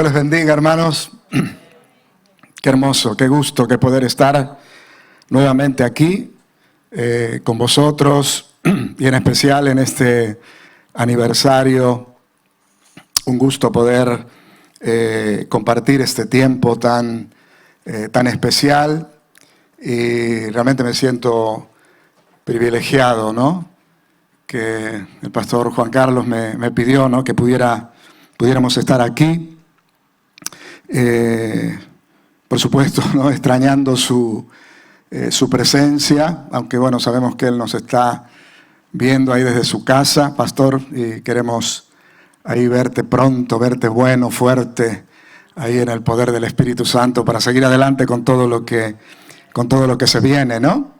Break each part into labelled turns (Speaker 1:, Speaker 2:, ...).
Speaker 1: Dios les bendiga, hermanos. Qué hermoso, qué gusto que poder estar nuevamente aquí con vosotros y en especial en este aniversario. Un gusto poder compartir este tiempo tan especial y realmente me siento privilegiado, ¿no? Que el pastor Juan Carlos me pidió, ¿no? Que pudiéramos estar aquí. Por supuesto, ¿no? Extrañando su presencia, aunque bueno, sabemos que Él nos está viendo ahí desde su casa, pastor, y queremos ahí verte pronto, verte bueno, fuerte, ahí en el poder del Espíritu Santo para seguir adelante con todo lo que se viene, ¿no?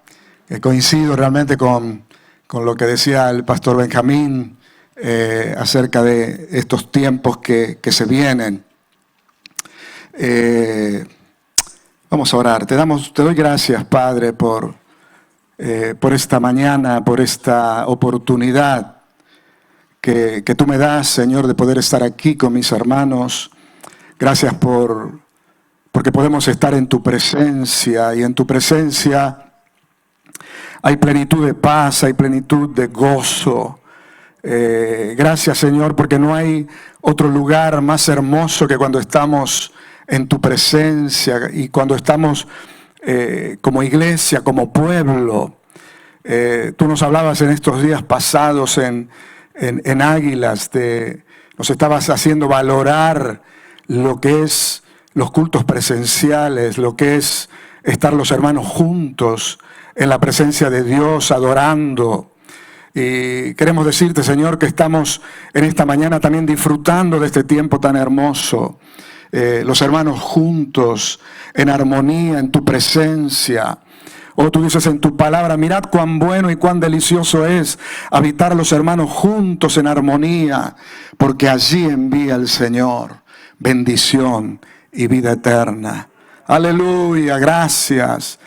Speaker 1: Coincido realmente con lo que decía el pastor Benjamín acerca de estos tiempos que se vienen. Vamos a orar. Te doy gracias, Padre, por esta mañana, por esta oportunidad que tú me das, Señor, de poder estar aquí con mis hermanos. Gracias porque podemos estar en tu presencia, y en tu presencia hay plenitud de paz, hay plenitud de gozo. Gracias, Señor, porque no hay otro lugar más hermoso que cuando estamos en tu presencia y cuando estamos como iglesia, como pueblo. Tú nos hablabas en estos días pasados en Águilas, nos estabas haciendo valorar lo que es los cultos presenciales, lo que es estar los hermanos juntos en la presencia de Dios, adorando. Y queremos decirte, Señor, que estamos en esta mañana también disfrutando de este tiempo tan hermoso. Los hermanos juntos, en armonía, en tu presencia. Oh, tú dices en tu palabra, mirad cuán bueno y cuán delicioso es habitar los hermanos juntos en armonía, porque allí envía el Señor bendición y vida eterna. Aleluya, gracias.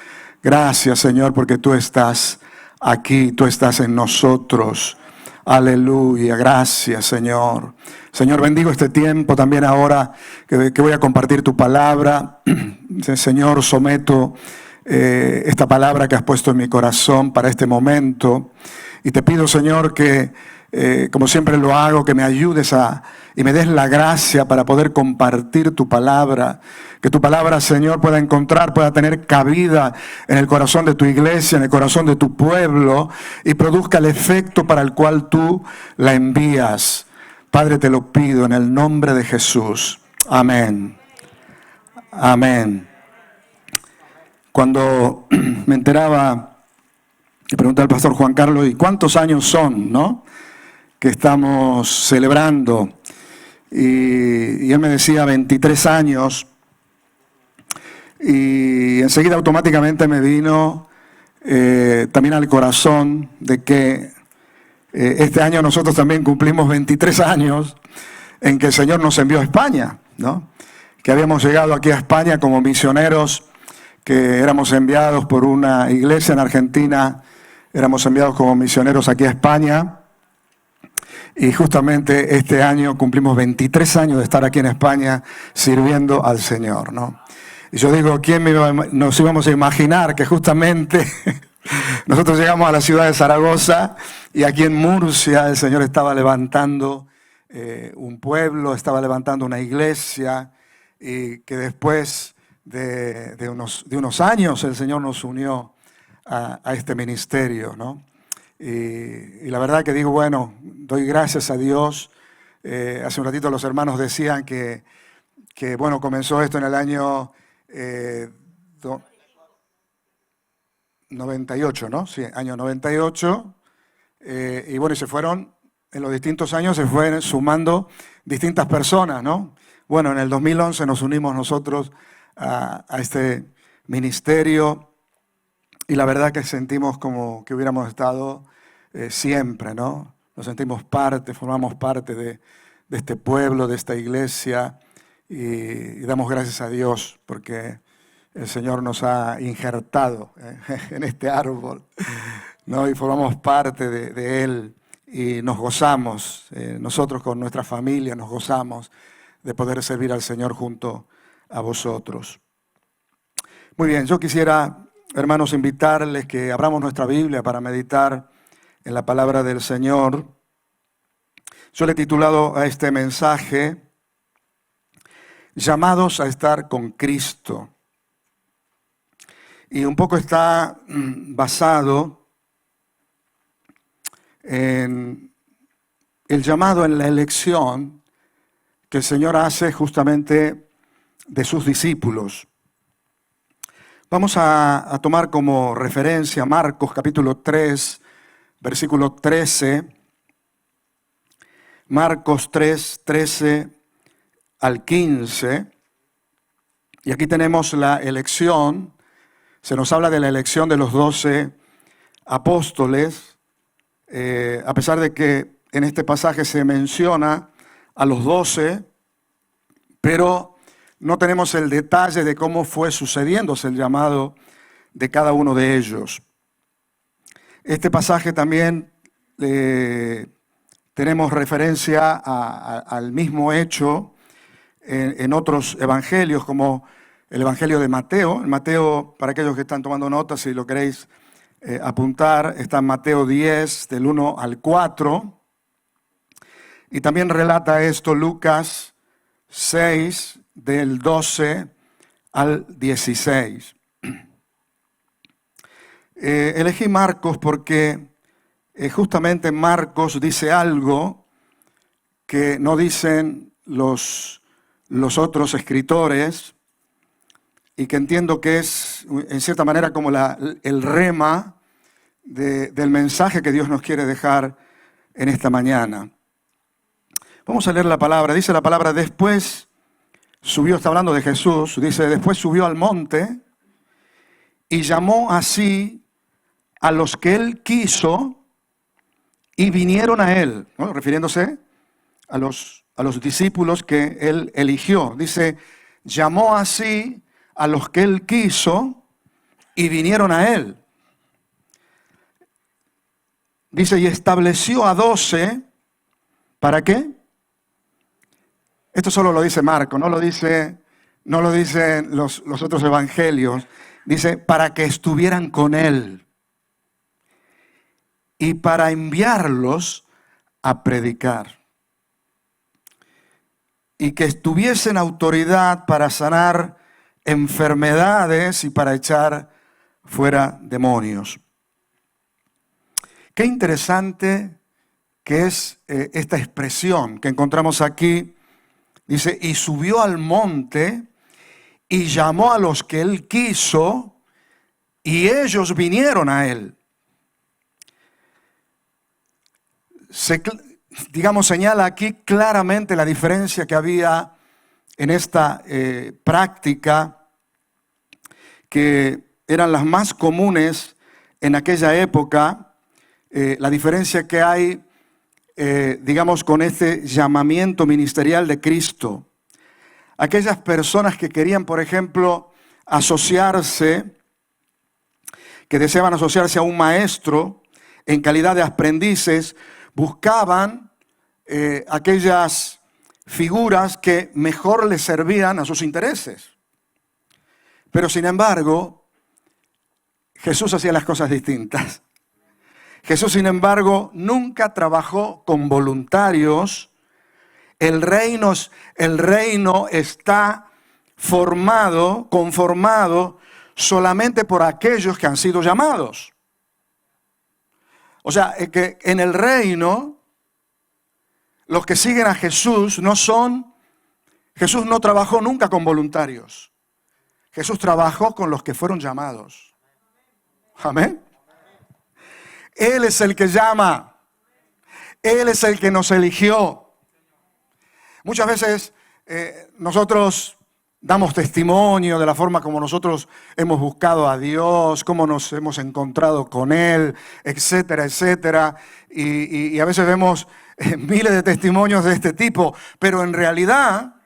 Speaker 1: Gracias, Señor, porque tú estás aquí, tú estás en nosotros. Aleluya, gracias, Señor. Señor, bendigo este tiempo también ahora que voy a compartir tu palabra. Señor, someto esta palabra que has puesto en mi corazón para este momento. Y te pido, Señor, que como siempre lo hago, que me ayudes y me des la gracia para poder compartir tu palabra. Que tu palabra, Señor, pueda tener cabida en el corazón de tu iglesia, en el corazón de tu pueblo, y produzca el efecto para el cual tú la envías. Padre, te lo pido en el nombre de Jesús. Amén. Amén. Cuando me enteraba, le pregunté al pastor Juan Carlos, ¿y cuántos años son, no?, que estamos celebrando? Y él me decía 23 años. Y enseguida automáticamente me vino también al corazón de que este año nosotros también cumplimos 23 años en que el Señor nos envió a España, ¿no? Que habíamos llegado aquí a España como misioneros, que éramos enviados por una iglesia en Argentina, éramos enviados como misioneros aquí a España. Y justamente este año cumplimos 23 años de estar aquí en España sirviendo al Señor, ¿no? Y yo digo, ¿quién nos íbamos a imaginar que justamente nosotros llegamos a la ciudad de Zaragoza y aquí en Murcia el Señor estaba levantando un pueblo, estaba levantando una iglesia, y que después de unos años el Señor nos unió a este ministerio, ¿no? Y la verdad que digo, bueno, doy gracias a Dios. Hace un ratito los hermanos decían que bueno, comenzó esto en el año 98, ¿no? Sí, año 98. Y bueno, y se fueron, en los distintos años se fueron sumando distintas personas, ¿no? Bueno, en el 2011 nos unimos nosotros a este ministerio. Y la verdad que sentimos como que hubiéramos estado siempre, ¿no? Nos sentimos formamos parte de este pueblo, de esta iglesia, y damos gracias a Dios porque el Señor nos ha injertado en este árbol, ¿no? Y formamos parte de Él y nos gozamos, nosotros con nuestra familia nos gozamos de poder servir al Señor junto a vosotros. Muy bien, yo quisiera, hermanos, invitarles que abramos nuestra Biblia para meditar en la palabra del Señor. Yo le he titulado a este mensaje, Llamados a estar con Cristo. Y un poco está basado en el llamado, en la elección que el Señor hace justamente de sus discípulos. Vamos a tomar como referencia Marcos capítulo 3, versículo 13. Marcos 3, 13 al 15. Y aquí tenemos la elección. Se nos habla de la elección de los 12 apóstoles. A pesar de que en este pasaje se menciona a los 12, pero no tenemos el detalle de cómo fue sucediéndose el llamado de cada uno de ellos. Este pasaje también tenemos referencia al mismo hecho en otros evangelios, como el evangelio de Mateo. En Mateo, para aquellos que están tomando notas, si lo queréis apuntar, está en Mateo 10, del 1 al 4. Y también relata esto Lucas 6, del 12 al 16. Elegí Marcos porque justamente Marcos dice algo que no dicen los otros escritores y que entiendo que es en cierta manera como el rema del mensaje que Dios nos quiere dejar en esta mañana. Vamos a leer la palabra. Dice la palabra, después subió, está hablando de Jesús, dice, después subió al monte y llamó así a los que él quiso y vinieron a él, ¿no? Refiriéndose a los discípulos que él eligió. Dice, llamó así a los que él quiso y vinieron a él. Dice, y estableció a 12, ¿para qué? Esto solo lo dice Marco, no lo dicen los otros evangelios. Dice, para que estuvieran con él y para enviarlos a predicar. Y que tuviesen autoridad para sanar enfermedades y para echar fuera demonios. Qué interesante que es esta expresión que encontramos aquí. Dice, y subió al monte y llamó a los que él quiso y ellos vinieron a él. Señala aquí claramente la diferencia que había en esta práctica, que eran las más comunes en aquella época, la diferencia que hay con este llamamiento ministerial de Cristo. Aquellas personas que querían, por ejemplo, que deseaban asociarse a un maestro en calidad de aprendices, buscaban aquellas figuras que mejor les servían a sus intereses. Pero sin embargo, Jesús hacía las cosas distintas. Jesús, sin embargo, nunca trabajó con voluntarios. El reino está conformado solamente por aquellos que han sido llamados. O sea, que en el reino, los que siguen a Jesús Jesús no trabajó nunca con voluntarios. Jesús trabajó con los que fueron llamados. Amén. Él es el que llama. Él es el que nos eligió. Muchas veces nosotros damos testimonio de la forma como nosotros hemos buscado a Dios, cómo nos hemos encontrado con Él, etcétera, etcétera. Y a veces vemos miles de testimonios de este tipo. Pero en realidad,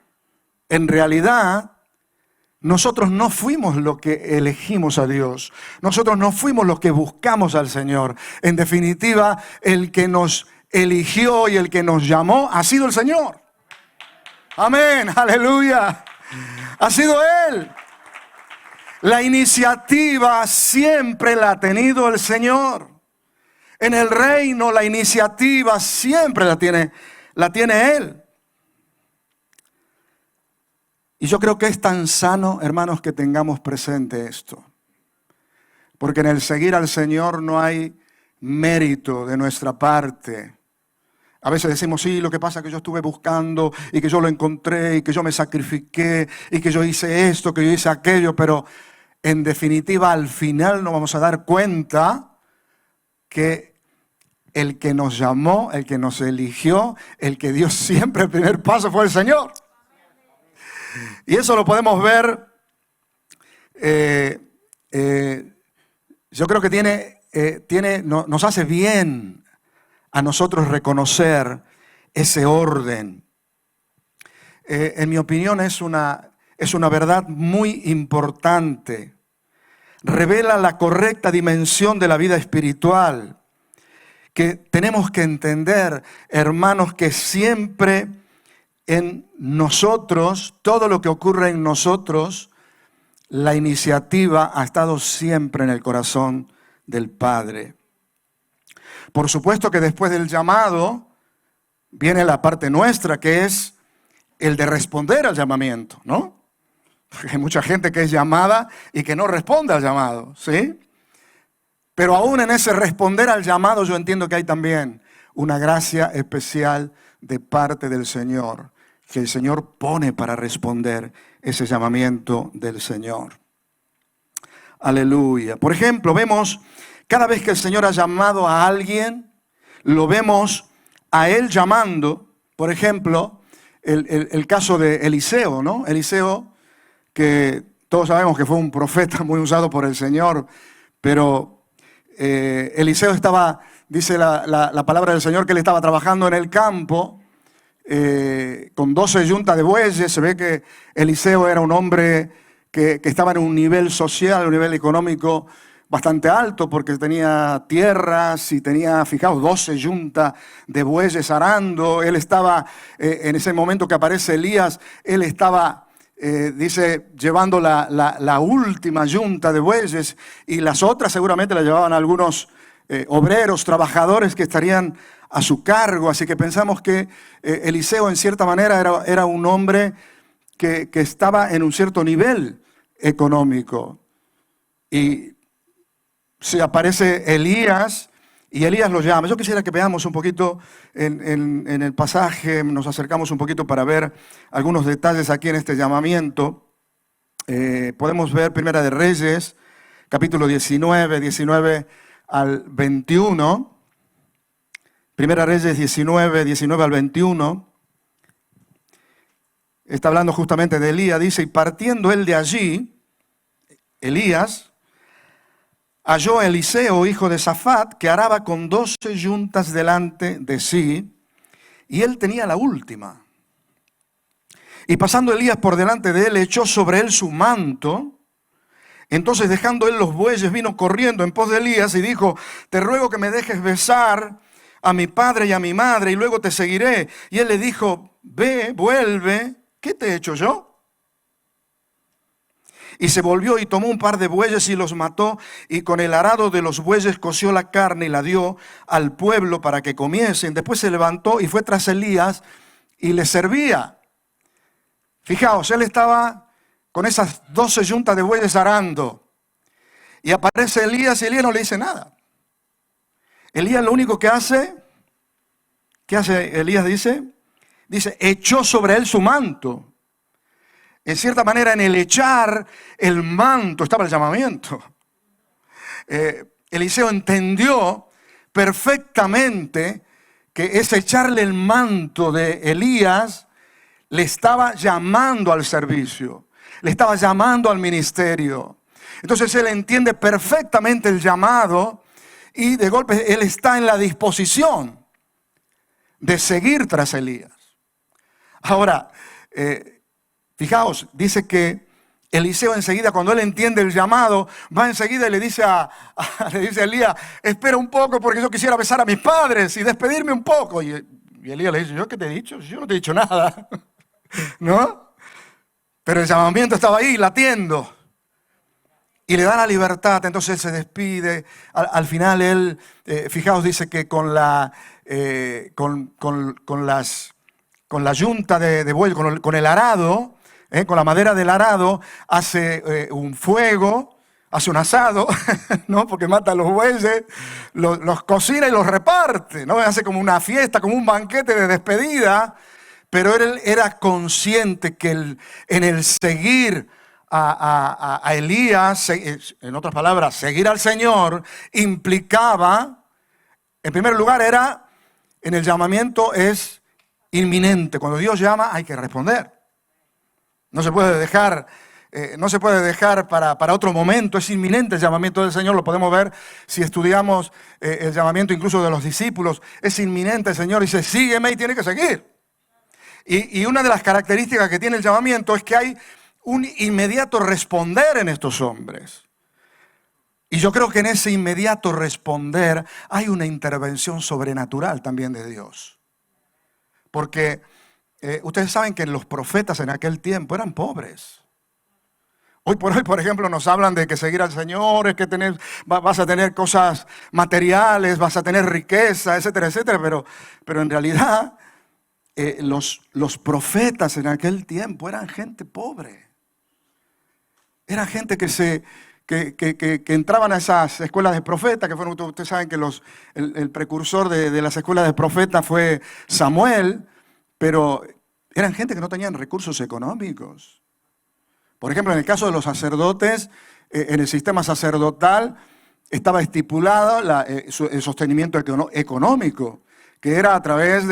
Speaker 1: nosotros no fuimos los que elegimos a Dios. Nosotros no fuimos los que buscamos al Señor. En definitiva, el que nos eligió y el que nos llamó ha sido el Señor. Amén, aleluya. Ha sido Él. La iniciativa siempre la ha tenido el Señor. En el reino la iniciativa siempre la tiene Él. Y yo creo que es tan sano, hermanos, que tengamos presente esto. Porque en el seguir al Señor no hay mérito de nuestra parte. A veces decimos, sí, lo que pasa es que yo estuve buscando y que yo lo encontré y que yo me sacrifiqué y que yo hice esto, que yo hice aquello, pero en definitiva al final nos vamos a dar cuenta que el que nos llamó, el que nos eligió, el que dio siempre el primer paso fue el Señor. Y eso lo podemos ver, yo creo que nos hace bien a nosotros reconocer ese orden. En mi opinión es una verdad muy importante. Revela la correcta dimensión de la vida espiritual. Que tenemos que entender, hermanos, que siempre en nosotros, todo lo que ocurre en nosotros, la iniciativa ha estado siempre en el corazón del Padre. Por supuesto que después del llamado viene la parte nuestra, que es el de responder al llamamiento, ¿no? Hay mucha gente que es llamada y que no responde al llamado, ¿sí? Pero aún en ese responder al llamado yo entiendo que hay también una gracia especial de parte del Señor, que el Señor pone para responder ese llamamiento del Señor. Aleluya. Por ejemplo, vemos cada vez que el Señor ha llamado a alguien, lo vemos a Él llamando. Por ejemplo, el caso de Eliseo, ¿no? Eliseo, que todos sabemos que fue un profeta muy usado por el Señor, pero Eliseo estaba, dice la palabra del Señor, que él estaba trabajando en el campo con 12 yuntas de bueyes. Se ve que Eliseo era un hombre que estaba en un nivel social, un nivel económico bastante alto, porque tenía tierras y tenía, fijaos, 12 yuntas de bueyes arando. Él estaba, en ese momento que aparece Elías, él estaba, dice, llevando la última yunta de bueyes, y las otras seguramente la llevaban algunos obreros, trabajadores que estarían a su cargo. Así que pensamos que Eliseo en cierta manera era un hombre que estaba en un cierto nivel económico. Y se aparece Elías y Elías lo llama. Yo quisiera que veamos un poquito en el pasaje, nos acercamos un poquito para ver algunos detalles aquí en este llamamiento. Podemos ver Primera de Reyes, capítulo 19 al 21. Primera Reyes 19 al 21. Está hablando justamente de Elías. Dice, y partiendo él de allí, Elías halló a Eliseo, hijo de Safat, que araba con 12 yuntas delante de sí, y él tenía la última. Y pasando Elías por delante de él, echó sobre él su manto. Entonces, dejando él los bueyes, vino corriendo en pos de Elías y dijo, te ruego que me dejes besar a mi padre y a mi madre, y luego te seguiré. Y él le dijo, ve, vuelve, ¿qué te he hecho yo? Y se volvió y tomó un par de bueyes y los mató, y con el arado de los bueyes coció la carne y la dio al pueblo para que comiesen. Después se levantó y fue tras Elías y le servía. Fijaos, él estaba con esas 12 yuntas de bueyes arando. Y aparece Elías y Elías no le dice nada. Elías lo único que hace, ¿qué hace Elías? Dice, echó sobre él su manto. En cierta manera, en el echar el manto estaba el llamamiento. Eliseo entendió perfectamente que ese echarle el manto de Elías le estaba llamando al servicio, le estaba llamando al ministerio. Entonces él entiende perfectamente el llamado y de golpe él está en la disposición de seguir tras Elías. Ahora, fijaos, dice que Eliseo enseguida, cuando él entiende el llamado, va enseguida y le dice a Elías, espera un poco porque yo quisiera besar a mis padres y despedirme un poco. Y Elías le dice, ¿yo qué te he dicho? Yo no te he dicho nada. ¿no? Pero el llamamiento estaba ahí latiendo. Y le da la libertad, entonces él se despide. Al final él, fijaos, dice que con la yunta de buey, con el arado, con la madera del arado, hace un fuego, hace un asado, ¿no? Porque mata a los bueyes, los cocina y los reparte, ¿no? Hace como una fiesta, como un banquete de despedida. Pero él era consciente que en el seguir a Elías, en otras palabras, seguir al Señor, implicaba, en primer lugar, en el llamamiento es inminente. Cuando Dios llama hay que responder. No se puede dejar, para otro momento. Es inminente el llamamiento del Señor. Lo podemos ver si estudiamos el llamamiento incluso de los discípulos. Es inminente. El Señor dice, sígueme, y tiene que seguir. Y una de las características que tiene el llamamiento es que hay un inmediato responder en estos hombres. Y yo creo que en ese inmediato responder hay una intervención sobrenatural también de Dios. Porque ustedes saben que los profetas en aquel tiempo eran pobres. Hoy por hoy, por ejemplo, nos hablan de que seguir al Señor es que vas a tener cosas materiales, vas a tener riqueza, etcétera, etcétera. Pero en realidad los profetas en aquel tiempo eran gente pobre. Era gente que entraban a esas escuelas de profetas, que fueron, ustedes saben que el precursor de las escuelas de profetas fue Samuel, pero eran gente que no tenían recursos económicos. Por ejemplo, en el caso de los sacerdotes, en el sistema sacerdotal estaba estipulado el sostenimiento económico, que era a través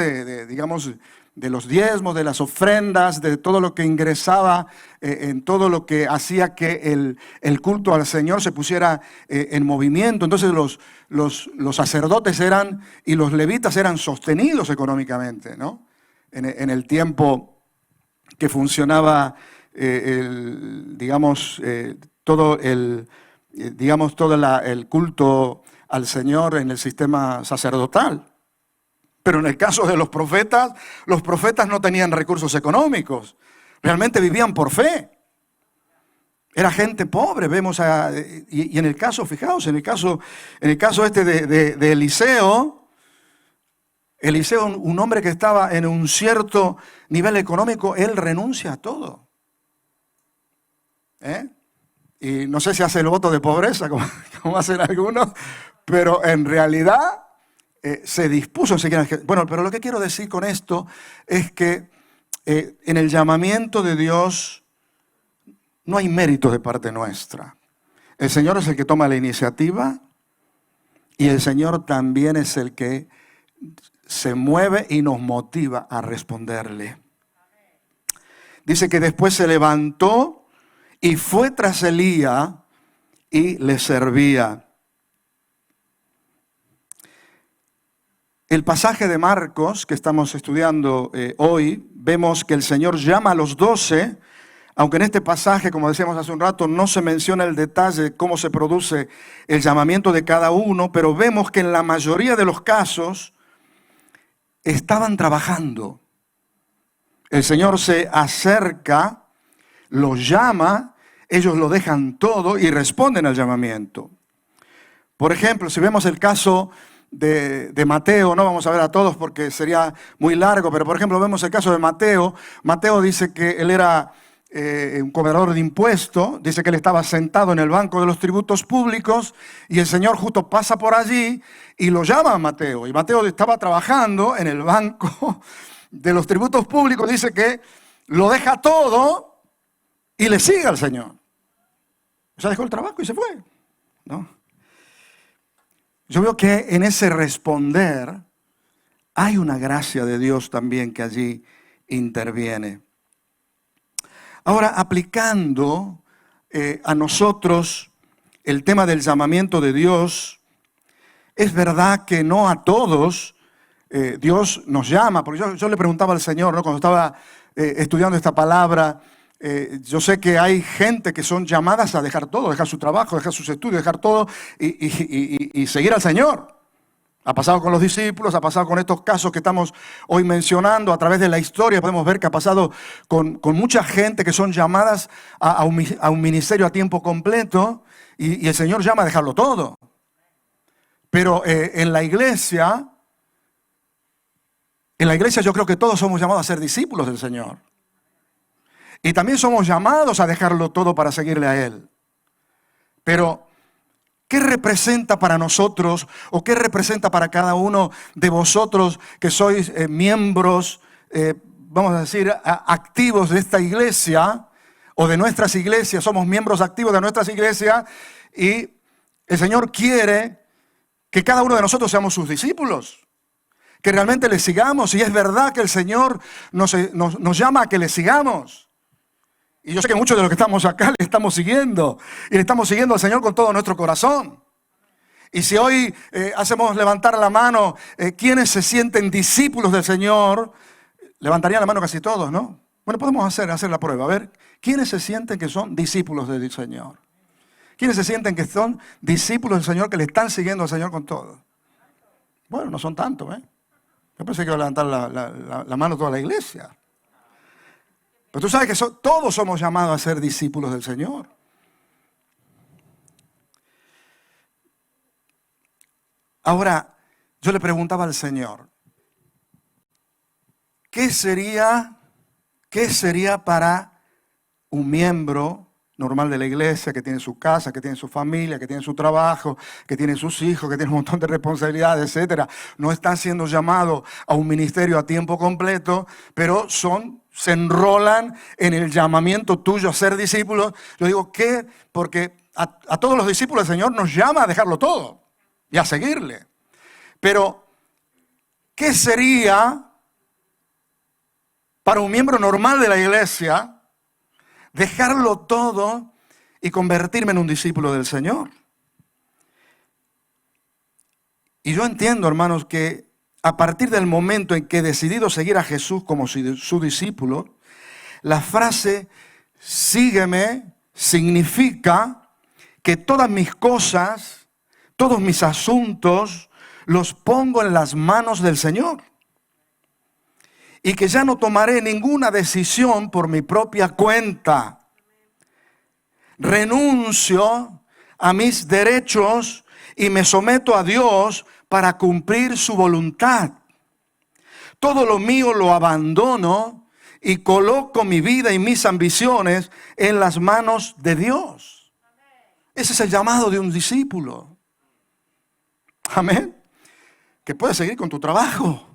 Speaker 1: digamos, de los diezmos, de las ofrendas, de todo lo que ingresaba, en todo lo que hacía que el culto al Señor se pusiera en movimiento. Entonces los sacerdotes y los levitas eran sostenidos económicamente, ¿no? En el tiempo que funcionaba, todo el culto al Señor en el sistema sacerdotal. Pero en el caso de los profetas no tenían recursos económicos. Realmente vivían por fe. Era gente pobre, y en el caso, fijaos, en el caso de Eliseo, un hombre que estaba en un cierto nivel económico, él renuncia a todo. Y no sé si hace el voto de pobreza, como hacen algunos, pero en realidad se dispuso a seguir. Bueno, pero lo que quiero decir con esto es que en el llamamiento de Dios no hay méritos de parte nuestra. El Señor es el que toma la iniciativa y el Señor también es el que se mueve y nos motiva a responderle. Dice que después se levantó y fue tras Elías y le servía. El pasaje de Marcos que estamos estudiando hoy, vemos que el Señor llama a los 12, aunque en este pasaje, como decíamos hace un rato, no se menciona el detalle de cómo se produce el llamamiento de cada uno, pero vemos que en la mayoría de los casos estaban trabajando. El Señor se acerca, los llama, ellos lo dejan todo y responden al llamamiento. Por ejemplo, si vemos el caso de Mateo, no vamos a ver a todos porque sería muy largo, pero por ejemplo vemos el caso de Mateo. Mateo dice que él era un cobrador de impuestos, dice que él estaba sentado en el banco de los tributos públicos y el Señor justo pasa por allí y lo llama a Mateo. Y Mateo estaba trabajando en el banco de los tributos públicos, dice que lo deja todo y le sigue al Señor. O sea, dejó el trabajo y se fue, ¿no? Yo veo que en ese responder hay una gracia de Dios también que allí interviene. Ahora, aplicando a nosotros el tema del llamamiento de Dios, es verdad que no a todos Dios nos llama. Porque yo le preguntaba al Señor, ¿no? Cuando estaba estudiando esta palabra, yo sé que hay gente que son llamadas a dejar todo, dejar su trabajo, dejar sus estudios, dejar todo y seguir al Señor. Ha pasado con los discípulos, ha pasado con estos casos que estamos hoy mencionando. A través de la historia podemos ver que ha pasado con mucha gente que son llamadas a un ministerio a tiempo completo y el Señor llama a dejarlo todo. Pero en la iglesia yo creo que todos somos llamados a ser discípulos del Señor. Y también somos llamados a dejarlo todo para seguirle a Él. Pero ¿qué representa para nosotros o qué representa para cada uno de vosotros que sois miembros, vamos a decir, activos de esta iglesia o de nuestras iglesias? Somos miembros activos de nuestras iglesias y el Señor quiere que cada uno de nosotros seamos sus discípulos, que realmente le sigamos. Y es verdad que el Señor nos llama a que le sigamos. Y yo sé que muchos de los que estamos acá le estamos siguiendo. Y le estamos siguiendo al Señor con todo nuestro corazón. Y si hoy hacemos levantar la mano, ¿quiénes se sienten discípulos del Señor? Levantarían la mano casi todos, ¿no? Bueno, podemos hacer la prueba. A ver, ¿quiénes se sienten que son discípulos del Señor? ¿Quiénes se sienten que son discípulos del Señor, que le están siguiendo al Señor con todo? Bueno, no son tantos, ¿eh? Yo pensé que iba a levantar la mano toda la iglesia. Pero tú sabes que todos somos llamados a ser discípulos del Señor. Ahora, yo le preguntaba al Señor, ¿qué sería para un miembro normal de la iglesia que tiene su casa, que tiene su familia, que tiene su trabajo, que tiene sus hijos, que tiene un montón de responsabilidades, etcétera? No están siendo llamados a un ministerio a tiempo completo, pero se enrolan en el llamamiento tuyo a ser discípulos. Yo digo, ¿qué? Porque a todos los discípulos el Señor nos llama a dejarlo todo y a seguirle. Pero, ¿qué sería para un miembro normal de la iglesia dejarlo todo y convertirme en un discípulo del Señor? Y yo entiendo, hermanos, que a partir del momento en que he decidido seguir a Jesús como su discípulo, la frase sígueme significa que todas mis cosas, todos mis asuntos, los pongo en las manos del Señor. Y que ya no tomaré ninguna decisión por mi propia cuenta. Renuncio a mis derechos y me someto a Dios para cumplir su voluntad. Todo lo mío lo abandono y coloco mi vida y mis ambiciones en las manos de Dios. Ese es el llamado de un discípulo. Amén. Que puedes seguir con tu trabajo,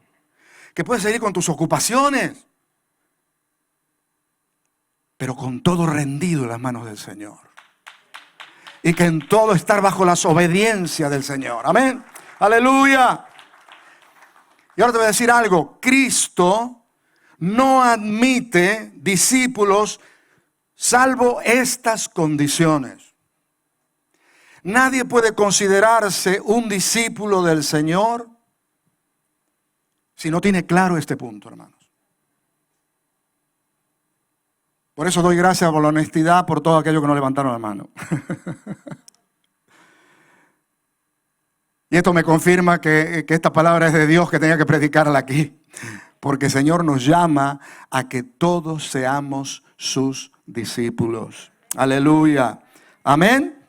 Speaker 1: que puedes seguir con tus ocupaciones, pero con todo rendido en las manos del Señor. Y que en todo estar bajo la obediencia del Señor. Amén. Aleluya. Y ahora te voy a decir algo. Cristo no admite discípulos salvo estas condiciones. Nadie puede considerarse un discípulo del Señor si no tiene claro este punto, hermanos. Por eso doy gracias por la honestidad, por todo aquello que no levantaron la mano. Y esto me confirma que esta palabra es de Dios, que tenía que predicarla aquí. Porque el Señor nos llama a que todos seamos sus discípulos. Aleluya. Amén.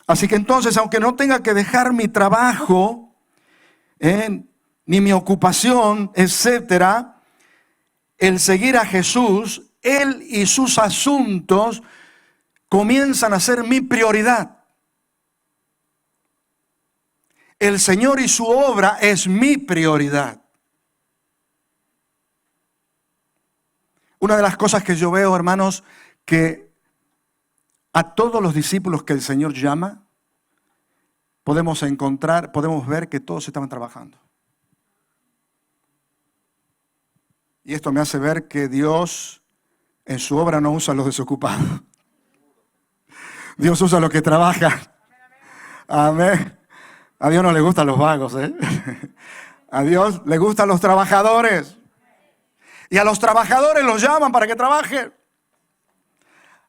Speaker 1: Así que entonces, aunque no tenga que dejar mi trabajo, ni mi ocupación, etcétera, el seguir a Jesús, Él y sus asuntos comienzan a ser mi prioridad. El Señor y su obra es mi prioridad. Una de las cosas que yo veo, hermanos, que a todos los discípulos que el Señor llama, podemos ver que todos estaban trabajando. Y esto me hace ver que Dios en su obra no usa a los desocupados. Dios usa a los que trabajan. Amén. A Dios no le gustan los vagos, ¿eh? A Dios le gustan los trabajadores. Y a los trabajadores los llaman para que trabajen.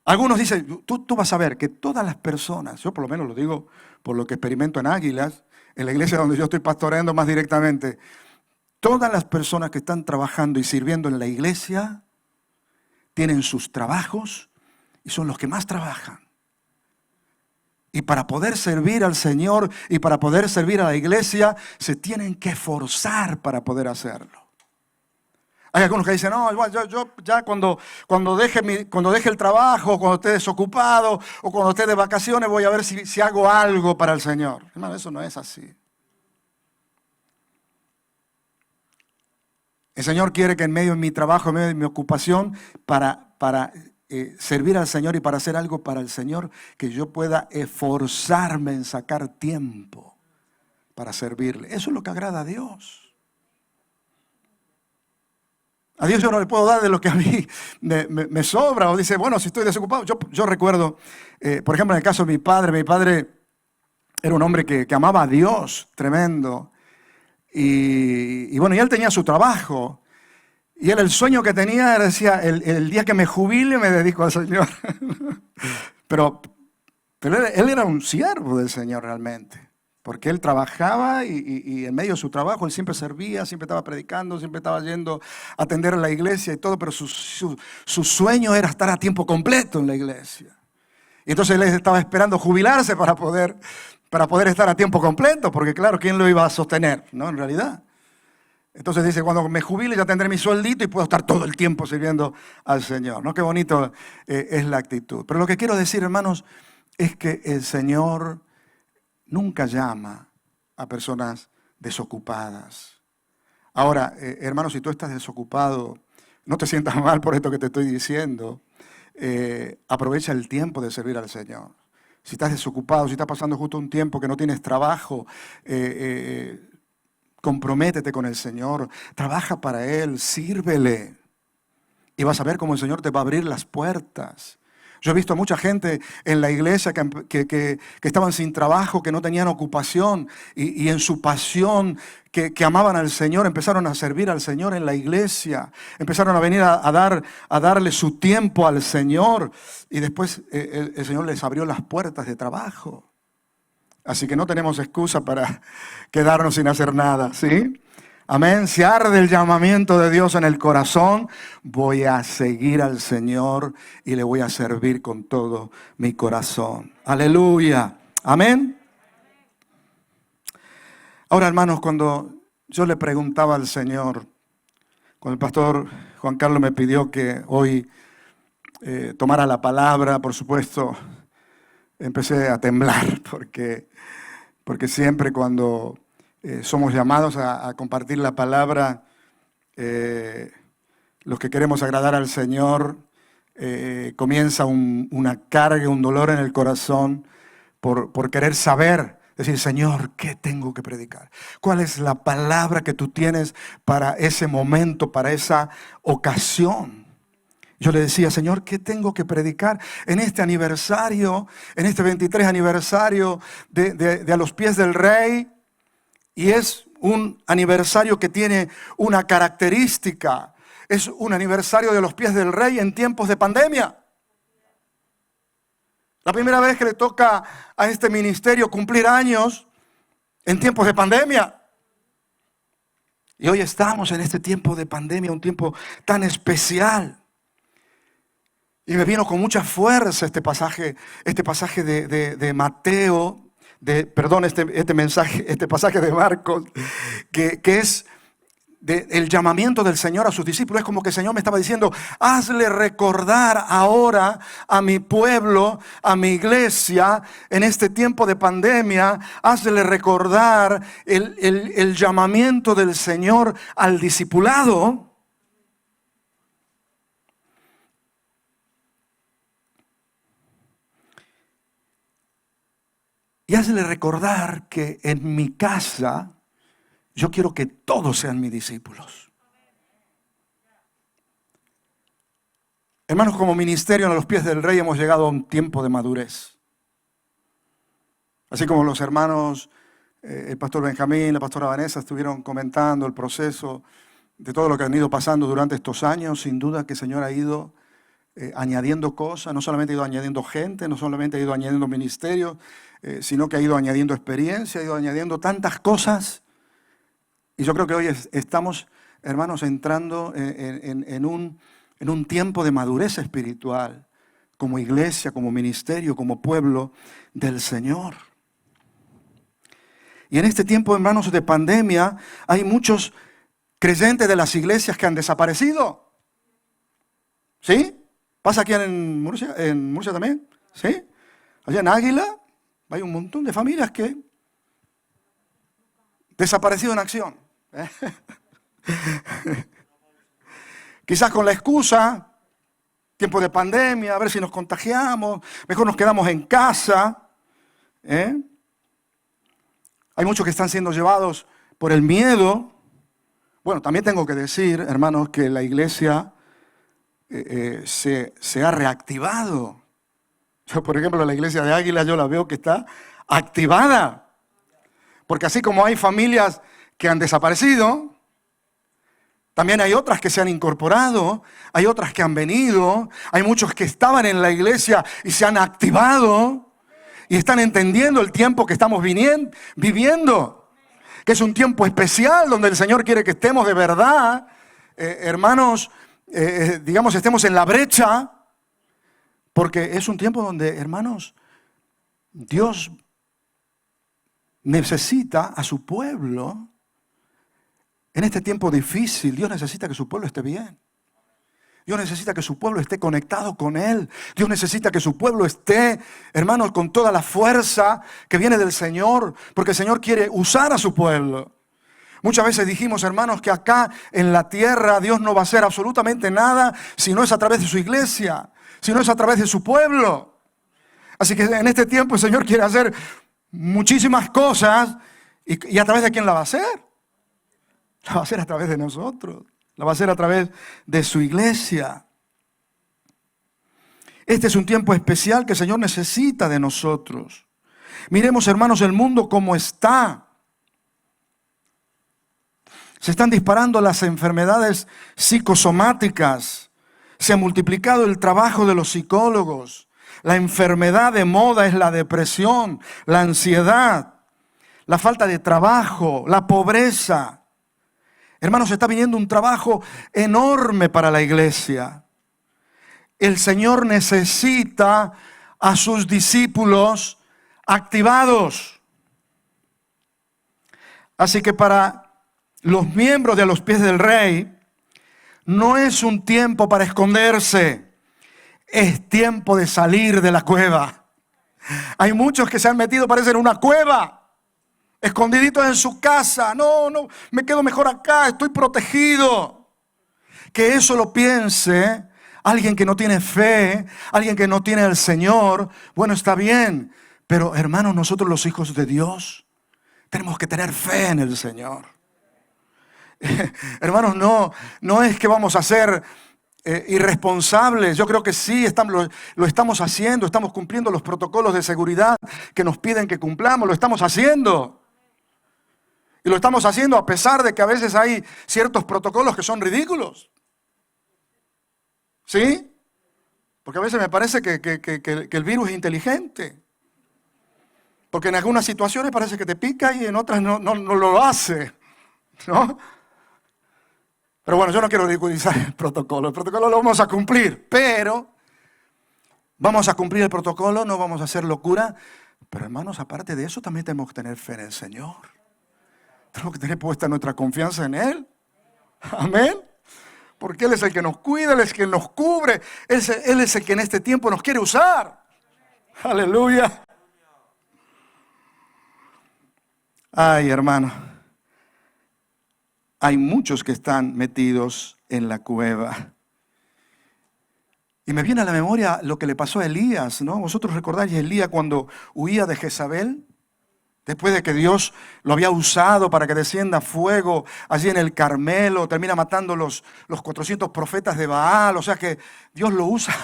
Speaker 1: Algunos dicen, tú vas a ver que todas las personas, yo por lo menos lo digo por lo que experimento en Águilas, en la iglesia donde yo estoy pastoreando más directamente, todas las personas que están trabajando y sirviendo en la iglesia tienen sus trabajos y son los que más trabajan. Y para poder servir al Señor y para poder servir a la iglesia, se tienen que esforzar para poder hacerlo. Hay algunos que dicen, no, yo ya cuando deje el trabajo, cuando esté desocupado o cuando esté de vacaciones, voy a ver si hago algo para el Señor. Hermano, eso no es así. El Señor quiere que en medio de mi trabajo, en medio de mi ocupación, para servir al Señor y para hacer algo para el Señor, que yo pueda esforzarme en sacar tiempo para servirle. Eso es lo que agrada a Dios. A Dios yo no le puedo dar de lo que a mí me sobra. O dice, bueno, si estoy desocupado. Yo recuerdo, por ejemplo, en el caso de mi padre era un hombre que amaba a Dios, tremendo. Y bueno, y él tenía su trabajo. Y él el sueño que tenía, decía, el día que me jubile me dedico al Señor. Pero él era un siervo del Señor realmente. Porque él trabajaba y en medio de su trabajo él siempre servía, siempre estaba predicando, siempre estaba yendo a atender a la iglesia y todo, pero su sueño era estar a tiempo completo en la iglesia. Y entonces él estaba esperando jubilarse para poder estar a tiempo completo, porque claro, ¿quién lo iba a sostener? ¿No? En realidad. Entonces dice, cuando me jubile ya tendré mi sueldito y puedo estar todo el tiempo sirviendo al Señor. ¿No? Qué bonito es la actitud. Pero lo que quiero decir, hermanos, es que el Señor nunca llama a personas desocupadas. Ahora, hermano, si tú estás desocupado, no te sientas mal por esto que te estoy diciendo. Aprovecha el tiempo de servir al Señor. Si estás desocupado, si estás pasando justo un tiempo que no tienes trabajo, comprométete con el Señor. Trabaja para Él, sírvele. Y vas a ver cómo el Señor te va a abrir las puertas. Yo he visto a mucha gente en la iglesia que estaban sin trabajo, que no tenían ocupación y en su pasión que amaban al Señor, empezaron a servir al Señor en la iglesia, empezaron a venir a darle su tiempo al Señor y después el Señor les abrió las puertas de trabajo. Así que no tenemos excusa para quedarnos sin hacer nada, ¿sí? Amén. Si arde el llamamiento de Dios en el corazón, voy a seguir al Señor y le voy a servir con todo mi corazón. Aleluya. Amén. Ahora, hermanos, cuando yo le preguntaba al Señor, cuando el pastor Juan Carlos me pidió que hoy tomara la palabra, por supuesto, empecé a temblar porque siempre cuando somos llamados a compartir la palabra, los que queremos agradar al Señor, comienza una carga, un dolor en el corazón por querer saber, decir, Señor, ¿qué tengo que predicar? ¿Cuál es la palabra que tú tienes para ese momento, para esa ocasión? Yo le decía, Señor, ¿qué tengo que predicar en este aniversario, en este 23 aniversario de A los Pies del Rey? Y es un aniversario que tiene una característica. Es un aniversario de los pies del Rey en tiempos de pandemia. La primera vez que le toca a este ministerio cumplir años en tiempos de pandemia. Y hoy estamos en este tiempo de pandemia, un tiempo tan especial. Y me vino con mucha fuerza este pasaje de Mateo. Este pasaje de Marcos, que es el llamamiento del Señor a sus discípulos. Es como que el Señor me estaba diciendo, hazle recordar ahora a mi pueblo, a mi iglesia, en este tiempo de pandemia, hazle recordar el llamamiento del Señor al discipulado. Y hazle recordar que en mi casa yo quiero que todos sean mis discípulos. Hermanos, como ministerio a los pies del Rey hemos llegado a un tiempo de madurez. Así como los hermanos, el pastor Benjamín, la pastora Vanessa estuvieron comentando el proceso de todo lo que han ido pasando durante estos años, sin duda que el Señor ha ido añadiendo cosas, no solamente ha ido añadiendo gente, no solamente ha ido añadiendo ministerios, sino que ha ido añadiendo experiencia, ha ido añadiendo tantas cosas. Y yo creo que hoy estamos, hermanos, entrando en un tiempo de madurez espiritual, como iglesia, como ministerio, como pueblo del Señor. Y en este tiempo, hermanos, de pandemia, hay muchos creyentes de las iglesias que han desaparecido. ¿Sí? ¿Pasa aquí en Murcia también? ¿Sí? Allá en Águila hay un montón de familias que desaparecido en acción. Quizás con la excusa, tiempo de pandemia, a ver si nos contagiamos, mejor nos quedamos en casa. Hay muchos que están siendo llevados por el miedo. Bueno, también tengo que decir, hermanos, que la iglesia se ha reactivado. Yo, por ejemplo, la iglesia de Águila, yo la veo que está activada. Porque así como hay familias que han desaparecido, también hay otras que se han incorporado, hay otras que han venido, hay muchos que estaban en la iglesia y se han activado y están entendiendo el tiempo que estamos viviendo, que es un tiempo especial donde el Señor quiere que estemos de verdad, hermanos, digamos, estemos en la brecha, porque es un tiempo donde, hermanos, Dios necesita a su pueblo. En este tiempo difícil, Dios necesita que su pueblo esté bien. Dios necesita que su pueblo esté conectado con Él. Dios necesita que su pueblo esté, hermanos, con toda la fuerza que viene del Señor, porque el Señor quiere usar a su pueblo. Muchas veces dijimos, hermanos, que acá en la tierra Dios no va a hacer absolutamente nada si no es a través de su iglesia, si no es a través de su pueblo. Así que en este tiempo el Señor quiere hacer muchísimas cosas. ¿Y a través de quién la va a hacer? La va a hacer a través de nosotros. La va a hacer a través de su iglesia. Este es un tiempo especial que el Señor necesita de nosotros. Miremos, hermanos, el mundo como está. Se están disparando las enfermedades psicosomáticas. Se ha multiplicado el trabajo de los psicólogos. La enfermedad de moda es la depresión, la ansiedad, la falta de trabajo, la pobreza. Hermanos, está viniendo un trabajo enorme para la iglesia. El Señor necesita a sus discípulos activados. Así que para los miembros de los pies del Rey, no es un tiempo para esconderse, es tiempo de salir de la cueva. Hay muchos que se han metido, parece, en una cueva, escondiditos en su casa. No, me quedo mejor acá, estoy protegido. Que eso lo piense alguien que no tiene fe, alguien que no tiene al Señor. Bueno, está bien, pero hermanos, nosotros los hijos de Dios tenemos que tener fe en el Señor. Hermanos, no es que vamos a ser irresponsables. Yo creo que sí, lo estamos haciendo, estamos cumpliendo los protocolos de seguridad que nos piden que cumplamos, lo estamos haciendo. Y lo estamos haciendo a pesar de que a veces hay ciertos protocolos que son ridículos. ¿Sí? Porque a veces me parece que el virus es inteligente. Porque en algunas situaciones parece que te pica y en otras no lo hace, ¿no? Pero bueno, yo no quiero ridiculizar el protocolo. El protocolo lo vamos a cumplir, pero vamos a cumplir el protocolo, no vamos a hacer locura. Pero hermanos, aparte de eso, también tenemos que tener fe en el Señor. Tenemos que tener puesta nuestra confianza en Él. Amén. Porque Él es el que nos cuida, Él es el que nos cubre. Él es el que en este tiempo nos quiere usar. Aleluya. Ay, hermano. Hay muchos que están metidos en la cueva. Y me viene a la memoria lo que le pasó a Elías, ¿no? Vosotros recordáis a Elías cuando huía de Jezabel, después de que Dios lo había usado para que descienda fuego allí en el Carmelo, termina matando los 400 profetas de Baal. O sea que Dios lo usa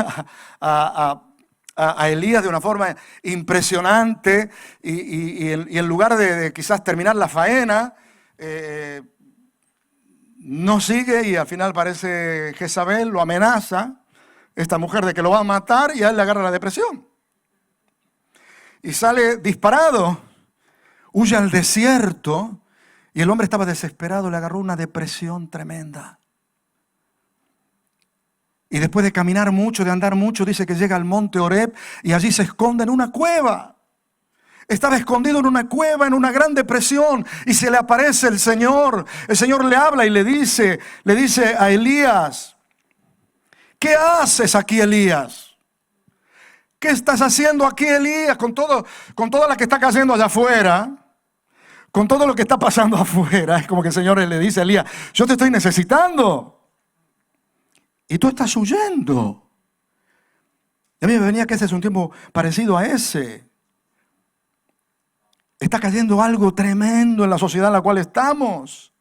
Speaker 1: a Elías de una forma impresionante y en lugar de quizás terminar la faena, no sigue y al final parece Jezabel, lo amenaza esta mujer de que lo va a matar y a él le agarra la depresión. Y sale disparado, huye al desierto y el hombre estaba desesperado, le agarró una depresión tremenda. Y después de caminar mucho, de andar mucho, dice que llega al monte Horeb y allí se esconde en una cueva. Estaba escondido en una cueva, en una gran depresión, y se le aparece el Señor. El Señor le habla y le dice a Elías: ¿qué haces aquí, Elías? ¿Qué estás haciendo aquí, Elías? Con toda la que está cayendo allá afuera, con todo lo que está pasando afuera. Es como que el Señor le dice a Elías: yo te estoy necesitando y tú estás huyendo. Y a mí me venía que ese es un tiempo parecido a ese. Está cayendo algo tremendo en la sociedad en la cual estamos.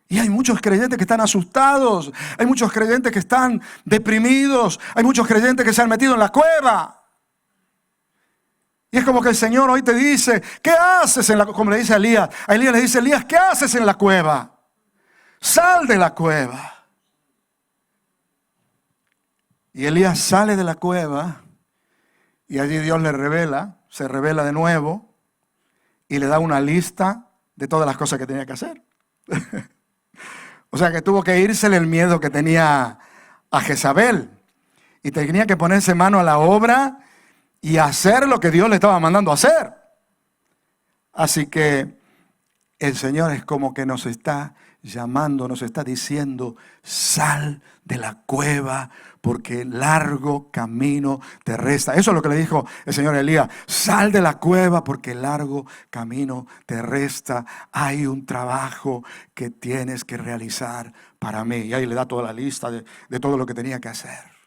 Speaker 1: Y hay muchos creyentes que están asustados. Hay muchos creyentes que están deprimidos. Hay muchos creyentes que se han metido en la cueva. Y es como que el Señor hoy te dice: ¿qué haces en la cueva? Como le dice a Elías. A Elías le dice: Elías, ¿qué haces en la cueva? Sal de la cueva. Y Elías sale de la cueva. Y allí Dios le revela. Se revela de nuevo. Y le da una lista de todas las cosas que tenía que hacer. O sea que tuvo que írsele el miedo que tenía a Jezabel. Y tenía que ponerse mano a la obra y hacer lo que Dios le estaba mandando a hacer. Así que el Señor es como que nos está llamando, nos está diciendo: sal de la cueva, porque largo camino te resta. Eso es lo que le dijo el Señor a Elías: sal de la cueva, porque largo camino te resta. Hay un trabajo que tienes que realizar para mí. Y ahí le da toda la lista de todo lo que tenía que hacer.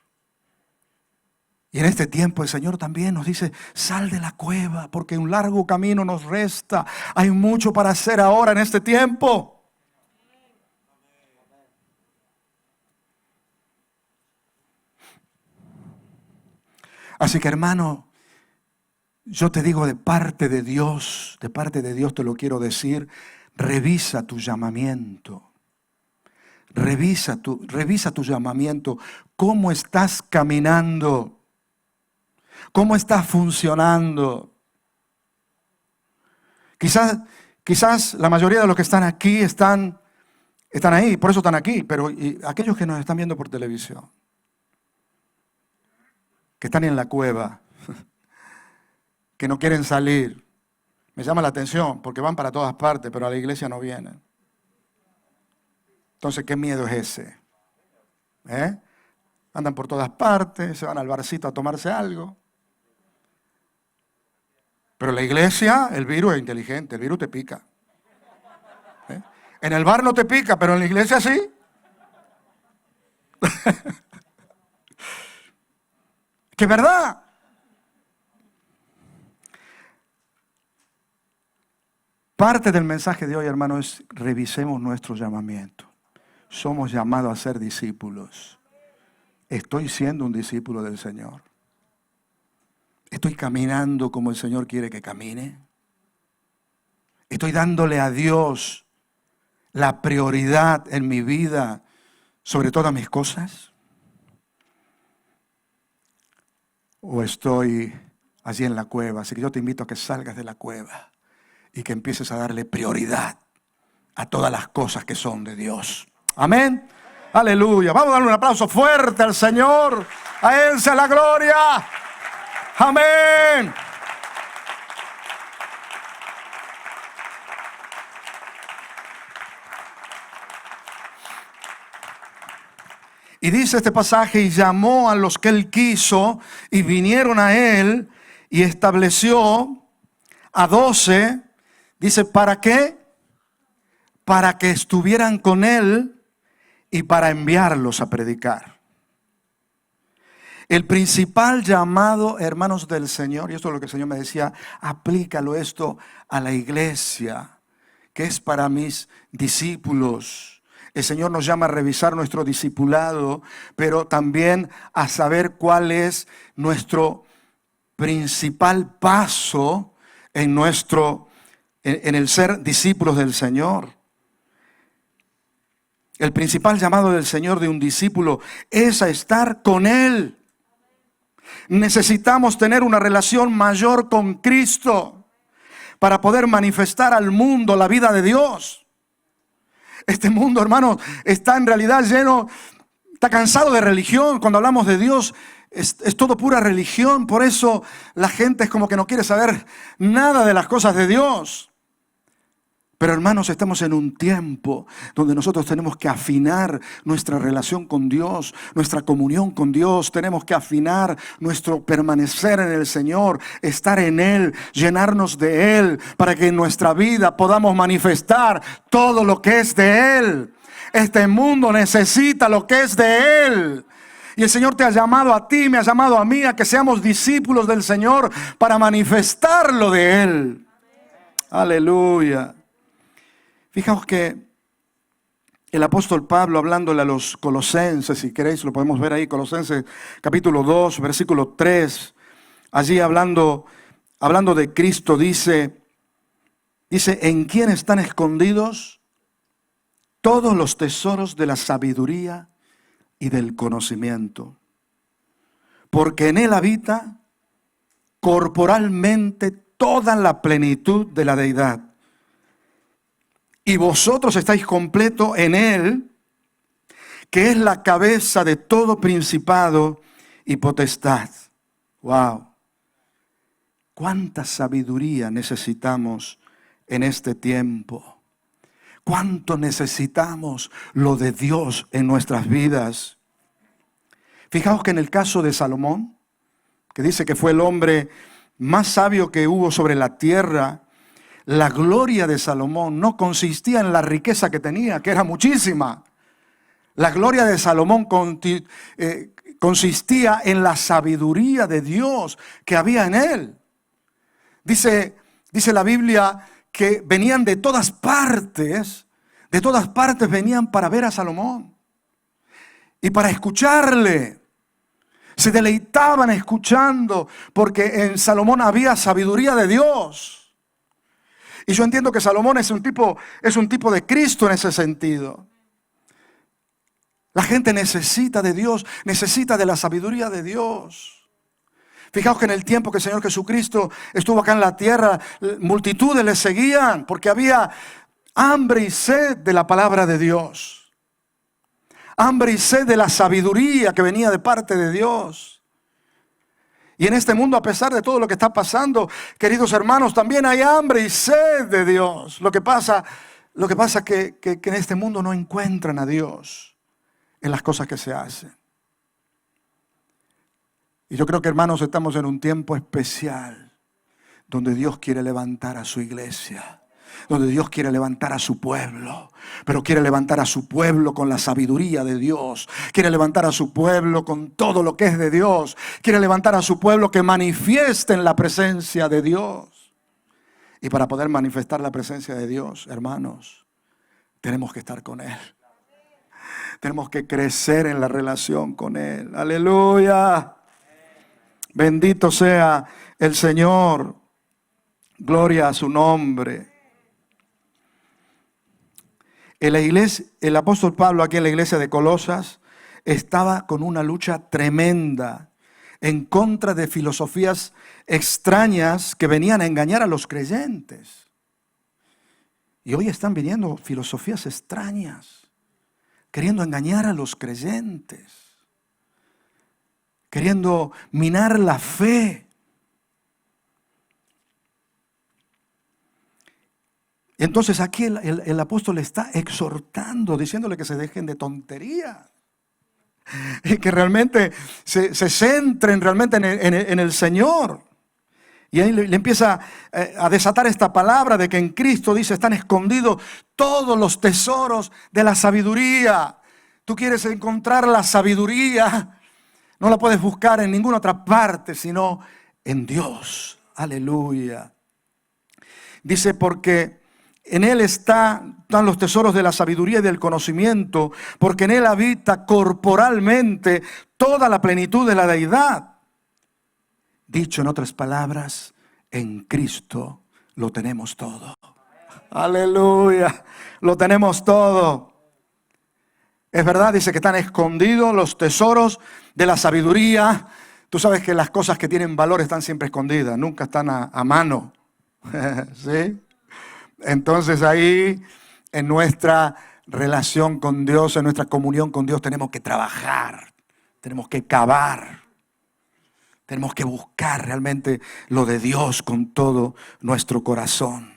Speaker 1: Y en este tiempo el Señor también nos dice: sal de la cueva, porque un largo camino nos resta. Hay mucho para hacer ahora en este tiempo. Así que, hermano, yo te digo de parte de Dios te lo quiero decir: revisa tu llamamiento. Revisa tu llamamiento. ¿Cómo estás caminando? ¿Cómo estás funcionando? Quizás la mayoría de los que están aquí están ahí, por eso están aquí. Pero ¿y aquellos que nos están viendo por televisión? Que están en la cueva, que no quieren salir. Me llama la atención porque van para todas partes, pero a la iglesia no vienen. Entonces, ¿qué miedo es ese? Andan por todas partes, se van al barcito a tomarse algo. Pero la iglesia, el virus es inteligente, el virus te pica. En el bar no te pica, pero en la iglesia sí. ¿Qué verdad? Parte del mensaje de hoy, hermano, es: revisemos nuestro llamamiento. Somos llamados a ser discípulos. ¿Estoy siendo un discípulo del Señor? ¿Estoy caminando como el Señor quiere que camine? ¿Estoy dándole a Dios la prioridad en mi vida sobre todas mis cosas? ¿O estoy allí en la cueva? Así que yo te invito a que salgas de la cueva y que empieces a darle prioridad a todas las cosas que son de Dios. Amén. Aleluya. Vamos a darle un aplauso fuerte al Señor. A Él sea la gloria. Amén. Y dice este pasaje: y llamó a los que Él quiso, y vinieron a Él, y estableció a 12. Dice: ¿para qué? Para que estuvieran con Él y para enviarlos a predicar. El principal llamado, hermanos del Señor, y esto es lo que el Señor me decía: aplícalo esto a la iglesia, que es para mis discípulos. El Señor nos llama a revisar nuestro discipulado, pero también a saber cuál es nuestro principal paso en el ser discípulos del Señor. El principal llamado del Señor de un discípulo es a estar con Él. Necesitamos tener una relación mayor con Cristo para poder manifestar al mundo la vida de Dios. Este mundo, hermano, está en realidad lleno, está cansado de religión. Cuando hablamos de Dios, es todo pura religión. Por eso la gente es como que no quiere saber nada de las cosas de Dios. Pero hermanos, estamos en un tiempo donde nosotros tenemos que afinar nuestra relación con Dios, nuestra comunión con Dios. Tenemos que afinar nuestro permanecer en el Señor, estar en Él, llenarnos de Él, para que en nuestra vida podamos manifestar todo lo que es de Él. Este mundo necesita lo que es de Él. Y el Señor te ha llamado a ti, me ha llamado a mí, a que seamos discípulos del Señor para manifestar lo de Él. Aleluya. Fijaos que el apóstol Pablo, hablándole a los colosenses, si queréis lo podemos ver ahí, Colosenses capítulo 2, versículo 3, allí hablando de Cristo, dice, en quien están escondidos todos los tesoros de la sabiduría y del conocimiento, porque en Él habita corporalmente toda la plenitud de la deidad. Y vosotros estáis completos en Él, que es la cabeza de todo principado y potestad. ¡Wow! ¿Cuánta sabiduría necesitamos en este tiempo? ¿Cuánto necesitamos lo de Dios en nuestras vidas? Fijaos que en el caso de Salomón, que dice que fue el hombre más sabio que hubo sobre la tierra, la gloria de Salomón no consistía en la riqueza que tenía, que era muchísima. La gloria de Salomón consistía en la sabiduría de Dios que había en él. Dice la Biblia que venían de todas partes venían para ver a Salomón y para escucharle. Se deleitaban escuchando, porque en Salomón había sabiduría de Dios. Y yo entiendo que Salomón es un tipo de Cristo en ese sentido. La gente necesita de Dios, necesita de la sabiduría de Dios. Fijaos que en el tiempo que el Señor Jesucristo estuvo acá en la tierra, multitudes le seguían porque había hambre y sed de la palabra de Dios. Hambre y sed de la sabiduría que venía de parte de Dios. Y en este mundo, a pesar de todo lo que está pasando, queridos hermanos, también hay hambre y sed de Dios. Lo que pasa que en este mundo no encuentran a Dios en las cosas que se hacen. Y yo creo que, hermanos, estamos en un tiempo especial donde Dios quiere levantar a su iglesia, donde Dios quiere levantar a su pueblo, pero quiere levantar a su pueblo con la sabiduría de Dios, quiere levantar a su pueblo con todo lo que es de Dios, quiere levantar a su pueblo que manifiesten la presencia de Dios. Y para poder manifestar la presencia de Dios, hermanos, tenemos que estar con Él. Tenemos que crecer en la relación con Él. Aleluya. Bendito sea el Señor. Gloria a su nombre. En la iglesia, el apóstol Pablo aquí en la iglesia de Colosas estaba con una lucha tremenda en contra de filosofías extrañas que venían a engañar a los creyentes. Y hoy están viniendo filosofías extrañas, queriendo engañar a los creyentes, queriendo minar la fe. Entonces aquí el apóstol está exhortando, diciéndole que se dejen de tonterías. Y que realmente se centren realmente en el Señor. Y ahí le empieza a desatar esta palabra de que en Cristo, dice, están escondidos todos los tesoros de la sabiduría. Tú quieres encontrar la sabiduría, no la puedes buscar en ninguna otra parte, sino en Dios. Aleluya. Dice, porque en Él están los tesoros de la sabiduría y del conocimiento, porque en Él habita corporalmente toda la plenitud de la deidad. Dicho en otras palabras, en Cristo lo tenemos todo. Aleluya, lo tenemos todo. Es verdad, dice que están escondidos los tesoros de la sabiduría. Tú sabes que las cosas que tienen valor están siempre escondidas, nunca están a mano. ¿Sí? Entonces ahí, en nuestra relación con Dios, en nuestra comunión con Dios, tenemos que trabajar, tenemos que cavar, tenemos que buscar realmente lo de Dios con todo nuestro corazón.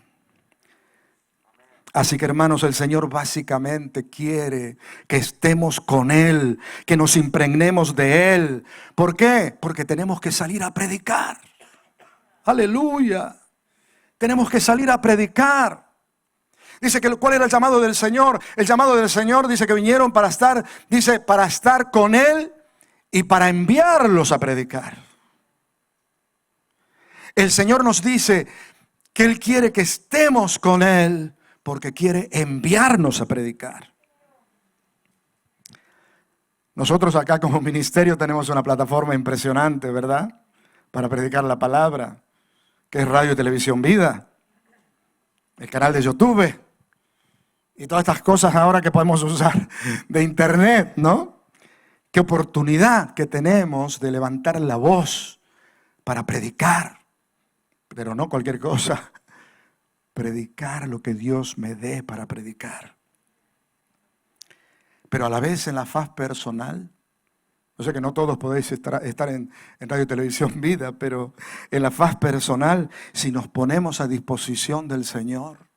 Speaker 1: Así que, hermanos, el Señor básicamente quiere que estemos con Él, que nos impregnemos de Él. ¿Por qué? Porque tenemos que salir a predicar. Aleluya. Tenemos que salir a predicar. Dice que ¿cuál era el llamado del Señor? El llamado del Señor dice que vinieron para estar con Él y para enviarlos a predicar. El Señor nos dice que Él quiere que estemos con Él porque quiere enviarnos a predicar. Nosotros acá como ministerio tenemos una plataforma impresionante, ¿verdad? Para predicar la palabra, que es Radio y Televisión Vida, el canal de YouTube y todas estas cosas ahora que podemos usar de internet, ¿no? Qué oportunidad que tenemos de levantar la voz para predicar, pero no cualquier cosa. Predicar lo que Dios me dé para predicar. Pero a la vez en la faz personal, yo sé que no todos podéis estar en Radio y Televisión Vida, pero en la faz personal, si nos ponemos a disposición del Señor,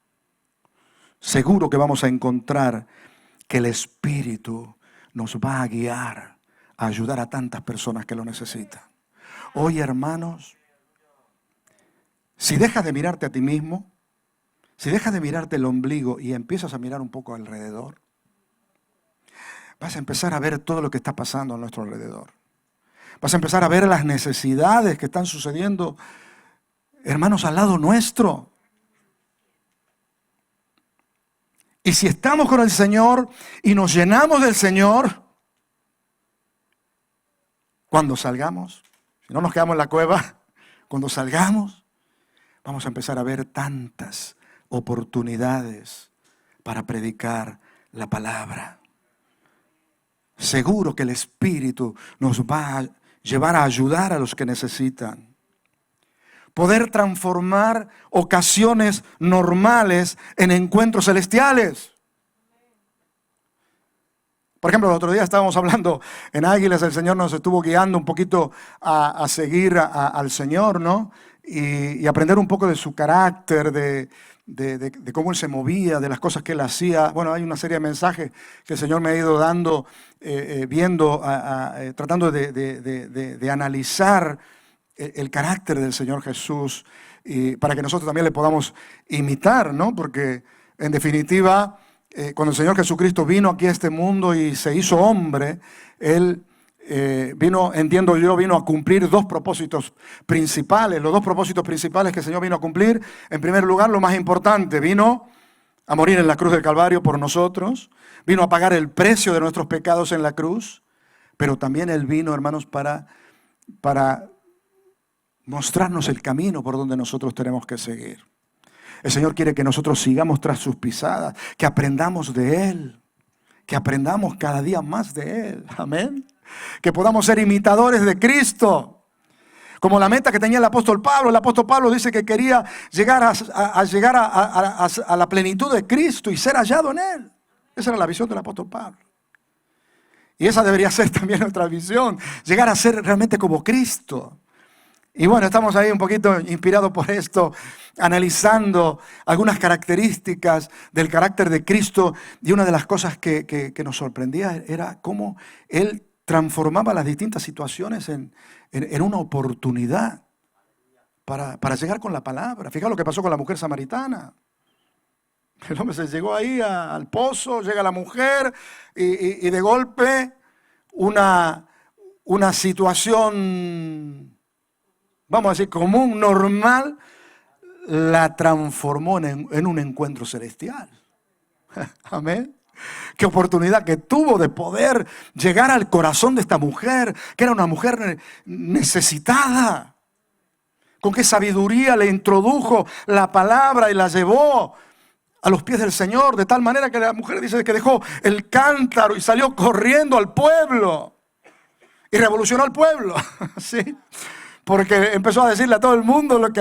Speaker 1: seguro que vamos a encontrar que el Espíritu nos va a guiar, a ayudar a tantas personas que lo necesitan. Hoy, hermanos, si dejas de mirarte a ti mismo, si dejas de mirarte el ombligo y empiezas a mirar un poco alrededor, vas a empezar a ver todo lo que está pasando a nuestro alrededor. Vas a empezar a ver las necesidades que están sucediendo, hermanos, al lado nuestro. Y si estamos con el Señor y nos llenamos del Señor, cuando salgamos, si no nos quedamos en la cueva, cuando salgamos, vamos a empezar a ver tantas oportunidades para predicar la palabra. Seguro que el Espíritu nos va a llevar a ayudar a los que necesitan. Poder transformar ocasiones normales en encuentros celestiales. Por ejemplo, el otro día estábamos hablando en Águilas, el Señor nos estuvo guiando un poquito a seguir al Señor, ¿no? Y aprender un poco de su carácter, de cómo Él se movía, de las cosas que Él hacía. Bueno, hay una serie de mensajes que el Señor me ha ido dando, viendo, tratando de analizar el carácter del Señor Jesús, y para que nosotros también le podamos imitar, ¿no? Porque en definitiva, cuando el Señor Jesucristo vino aquí a este mundo y se hizo hombre, Él vino a cumplir dos propósitos principales. Los dos propósitos principales que el Señor vino a cumplir: en primer lugar, lo más importante, vino a morir en la cruz del Calvario por nosotros, vino a pagar el precio de nuestros pecados en la cruz, pero también Él vino, hermanos, para mostrarnos el camino por donde nosotros tenemos que seguir. El Señor quiere que nosotros sigamos tras sus pisadas, que aprendamos de Él, que aprendamos cada día más de Él. Amén. Que podamos ser imitadores de Cristo. Como la meta que tenía el apóstol Pablo. El apóstol Pablo dice que quería llegar a la plenitud de Cristo y ser hallado en Él. Esa era la visión del apóstol Pablo. Y esa debería ser también nuestra visión. Llegar a ser realmente como Cristo. Y bueno, estamos ahí un poquito inspirados por esto, analizando algunas características del carácter de Cristo. Y una de las cosas que nos sorprendía era cómo Él transformaba las distintas situaciones en una oportunidad para llegar con la palabra. Fíjate lo que pasó con la mujer samaritana. El hombre se llegó ahí al pozo, llega la mujer y de golpe una situación, vamos a decir, común, normal, la transformó en un encuentro celestial. Amén. Qué oportunidad que tuvo de poder llegar al corazón de esta mujer, que era una mujer necesitada. Con qué sabiduría le introdujo la palabra y la llevó a los pies del Señor, de tal manera que la mujer dice que dejó el cántaro y salió corriendo al pueblo y revolucionó al pueblo. ¿Sí? Porque empezó a decirle a todo el mundo lo que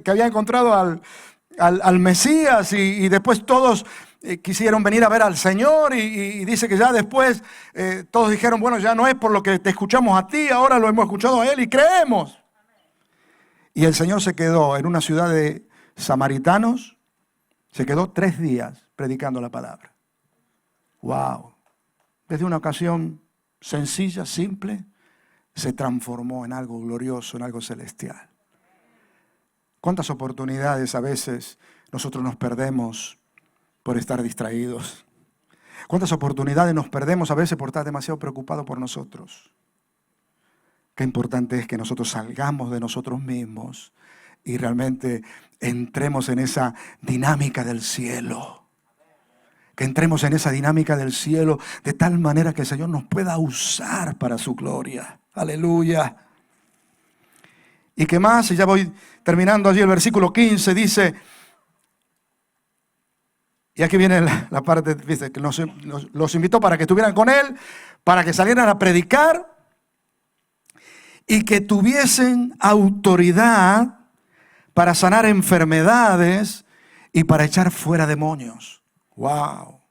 Speaker 1: había encontrado al Mesías, y después todos quisieron venir a ver al Señor, y dice que ya después todos dijeron, bueno, ya no es por lo que te escuchamos a ti, ahora lo hemos escuchado a Él y creemos. Y el Señor se quedó en una ciudad de samaritanos, se quedó 3 días predicando la palabra. ¡Wow! Desde una ocasión sencilla, simple, se transformó en algo glorioso, en algo celestial. ¿Cuántas oportunidades a veces nosotros nos perdemos por estar distraídos? ¿Cuántas oportunidades nos perdemos a veces por estar demasiado preocupados por nosotros? Qué importante es que nosotros salgamos de nosotros mismos y realmente entremos en esa dinámica del cielo. Que entremos en esa dinámica del cielo de tal manera que el Señor nos pueda usar para su gloria. Aleluya. ¿Y qué más? Y ya voy terminando allí el versículo 15, dice, y aquí viene la parte, dice, que los invitó para que estuvieran con Él, para que salieran a predicar y que tuviesen autoridad para sanar enfermedades y para echar fuera demonios. ¡Wow!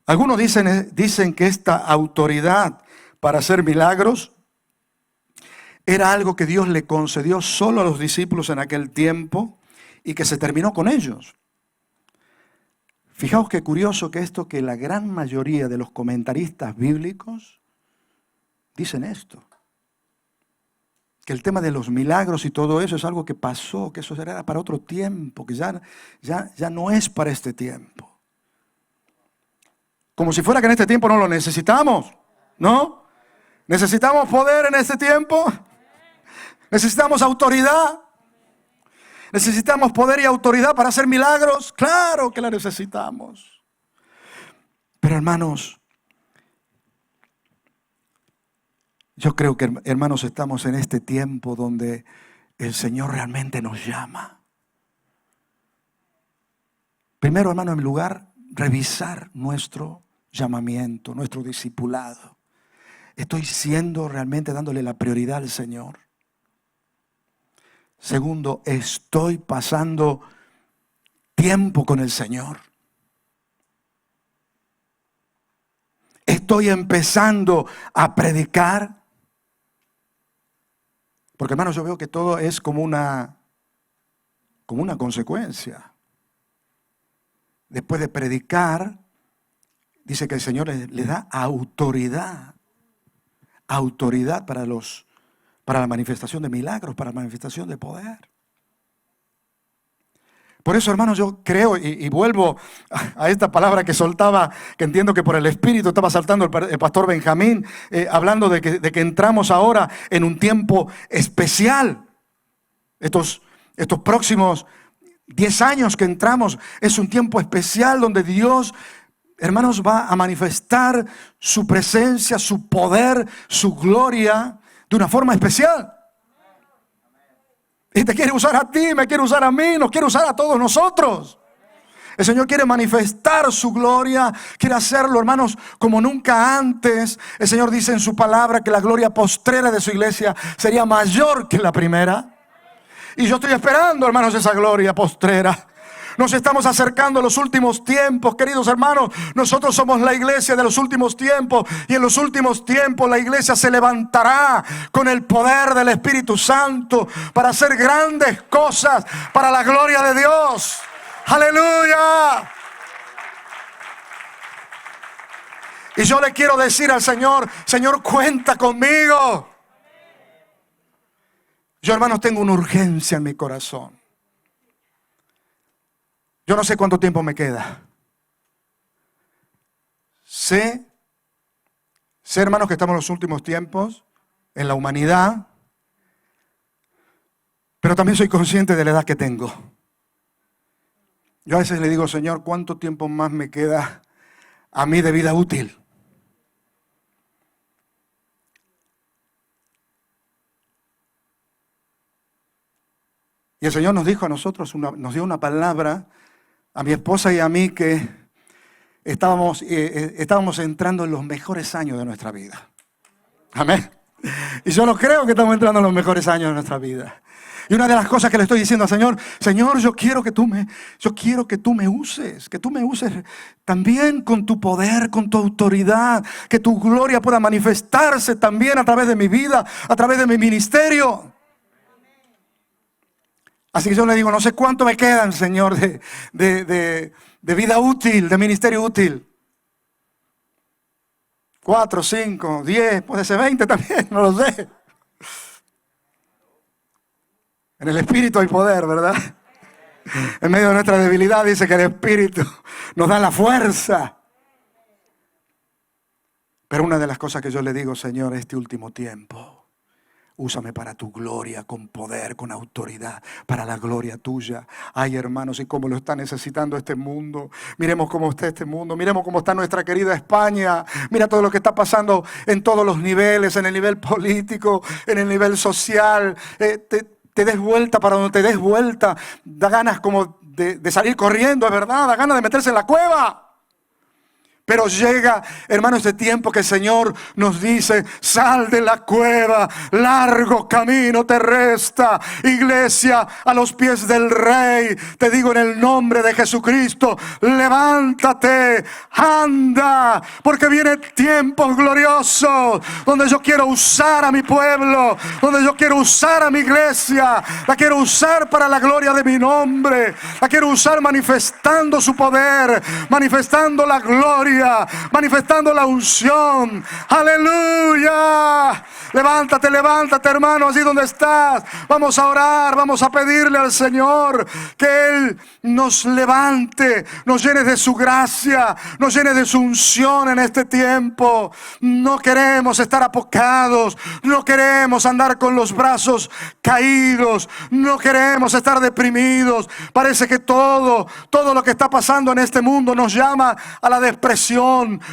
Speaker 1: Algunos dicen que esta autoridad para hacer milagros era algo que Dios le concedió solo a los discípulos en aquel tiempo y que se terminó con ellos. Fijaos qué curioso que la gran mayoría de los comentaristas bíblicos dicen esto. Que el tema de los milagros y todo eso es algo que pasó, que eso era para otro tiempo, que ya no es para este tiempo. Como si fuera que en este tiempo no lo necesitamos, ¿no? ¿Necesitamos poder en este tiempo? ¿Necesitamos autoridad? ¿Necesitamos poder y autoridad para hacer milagros? Claro que la necesitamos. Pero hermanos, yo creo que, hermanos, estamos en este tiempo donde el Señor realmente nos llama. Primero, hermano, en lugar, revisar nuestro llamamiento, nuestro discipulado. ¿Estoy dándole la prioridad al Señor? Segundo, ¿estoy pasando tiempo con el Señor? ¿Estoy empezando a predicar? Porque, hermanos, yo veo que todo es como una consecuencia. Después de predicar, dice que el Señor le da autoridad para la manifestación de milagros, para la manifestación de poder. Por eso, hermanos, yo creo y vuelvo a esta palabra que soltaba, que entiendo que por el Espíritu estaba saltando el pastor Benjamín, hablando de que entramos ahora en un tiempo especial. Estos próximos 10 años que entramos es un tiempo especial donde Dios, hermanos, va a manifestar su presencia, su poder, su gloria de una forma especial. Y te quiere usar a ti, me quiere usar a mí, nos quiere usar a todos nosotros. El Señor quiere manifestar su gloria, quiere hacerlo, hermanos, como nunca antes. El Señor dice en su palabra que la gloria postrera de su iglesia sería mayor que la primera. Y yo estoy esperando, hermanos, esa gloria postrera. Nos estamos acercando a los últimos tiempos, queridos hermanos. Nosotros somos la iglesia de los últimos tiempos. Y en los últimos tiempos la iglesia se levantará con el poder del Espíritu Santo para hacer grandes cosas para la gloria de Dios. ¡Aleluya! Y yo le quiero decir al Señor, Señor, cuenta conmigo. Yo, hermanos, tengo una urgencia en mi corazón. Yo no sé cuánto tiempo me queda. Sé, hermanos, que estamos en los últimos tiempos en la humanidad, pero también soy consciente de la edad que tengo. Yo a veces le digo, Señor, ¿cuánto tiempo más me queda a mí de vida útil? Y el Señor nos dijo a nosotros, nos dio una palabra a mi esposa y a mí que estábamos entrando en los mejores años de nuestra vida. Amén. Y yo no creo que estamos entrando en los mejores años de nuestra vida. Y una de las cosas que le estoy diciendo al Señor, Señor, yo quiero que tú me uses, también con tu poder, con tu autoridad, que tu gloria pueda manifestarse también a través de mi vida, a través de mi ministerio. Así que yo le digo, no sé cuánto me quedan, Señor, de vida útil, de ministerio útil. 4, 5, 10, puede ser 20 también, no lo sé. En el Espíritu hay poder, ¿verdad? En medio de nuestra debilidad dice que el Espíritu nos da la fuerza. Pero una de las cosas que yo le digo, Señor, este último tiempo, úsame para tu gloria, con poder, con autoridad, para la gloria tuya. Ay, hermanos, y cómo lo está necesitando este mundo. Miremos cómo está este mundo, miremos cómo está nuestra querida España. Mira todo lo que está pasando en todos los niveles, en el nivel político, en el nivel social. Te des vuelta para donde te des vuelta. Da ganas como de salir corriendo, es verdad. Da ganas de meterse en la cueva. Pero llega, hermano, este tiempo que el Señor nos dice, sal de la cueva, largo camino te resta. Iglesia, a los pies del Rey, te digo en el nombre de Jesucristo, levántate, anda, porque viene tiempos gloriosos, donde yo quiero usar a mi pueblo, donde yo quiero usar a mi iglesia, la quiero usar para la gloria de mi nombre, la quiero usar manifestando su poder, manifestando la gloria, manifestando la unción. Aleluya. Levántate, hermano, allí donde estás. Vamos a orar, vamos a pedirle al Señor que Él nos levante, nos llene de su gracia, nos llene de su unción en este tiempo. No queremos estar apocados, no queremos andar con los brazos caídos, no queremos estar deprimidos. Parece que todo lo que está pasando en este mundo nos llama a la depresión,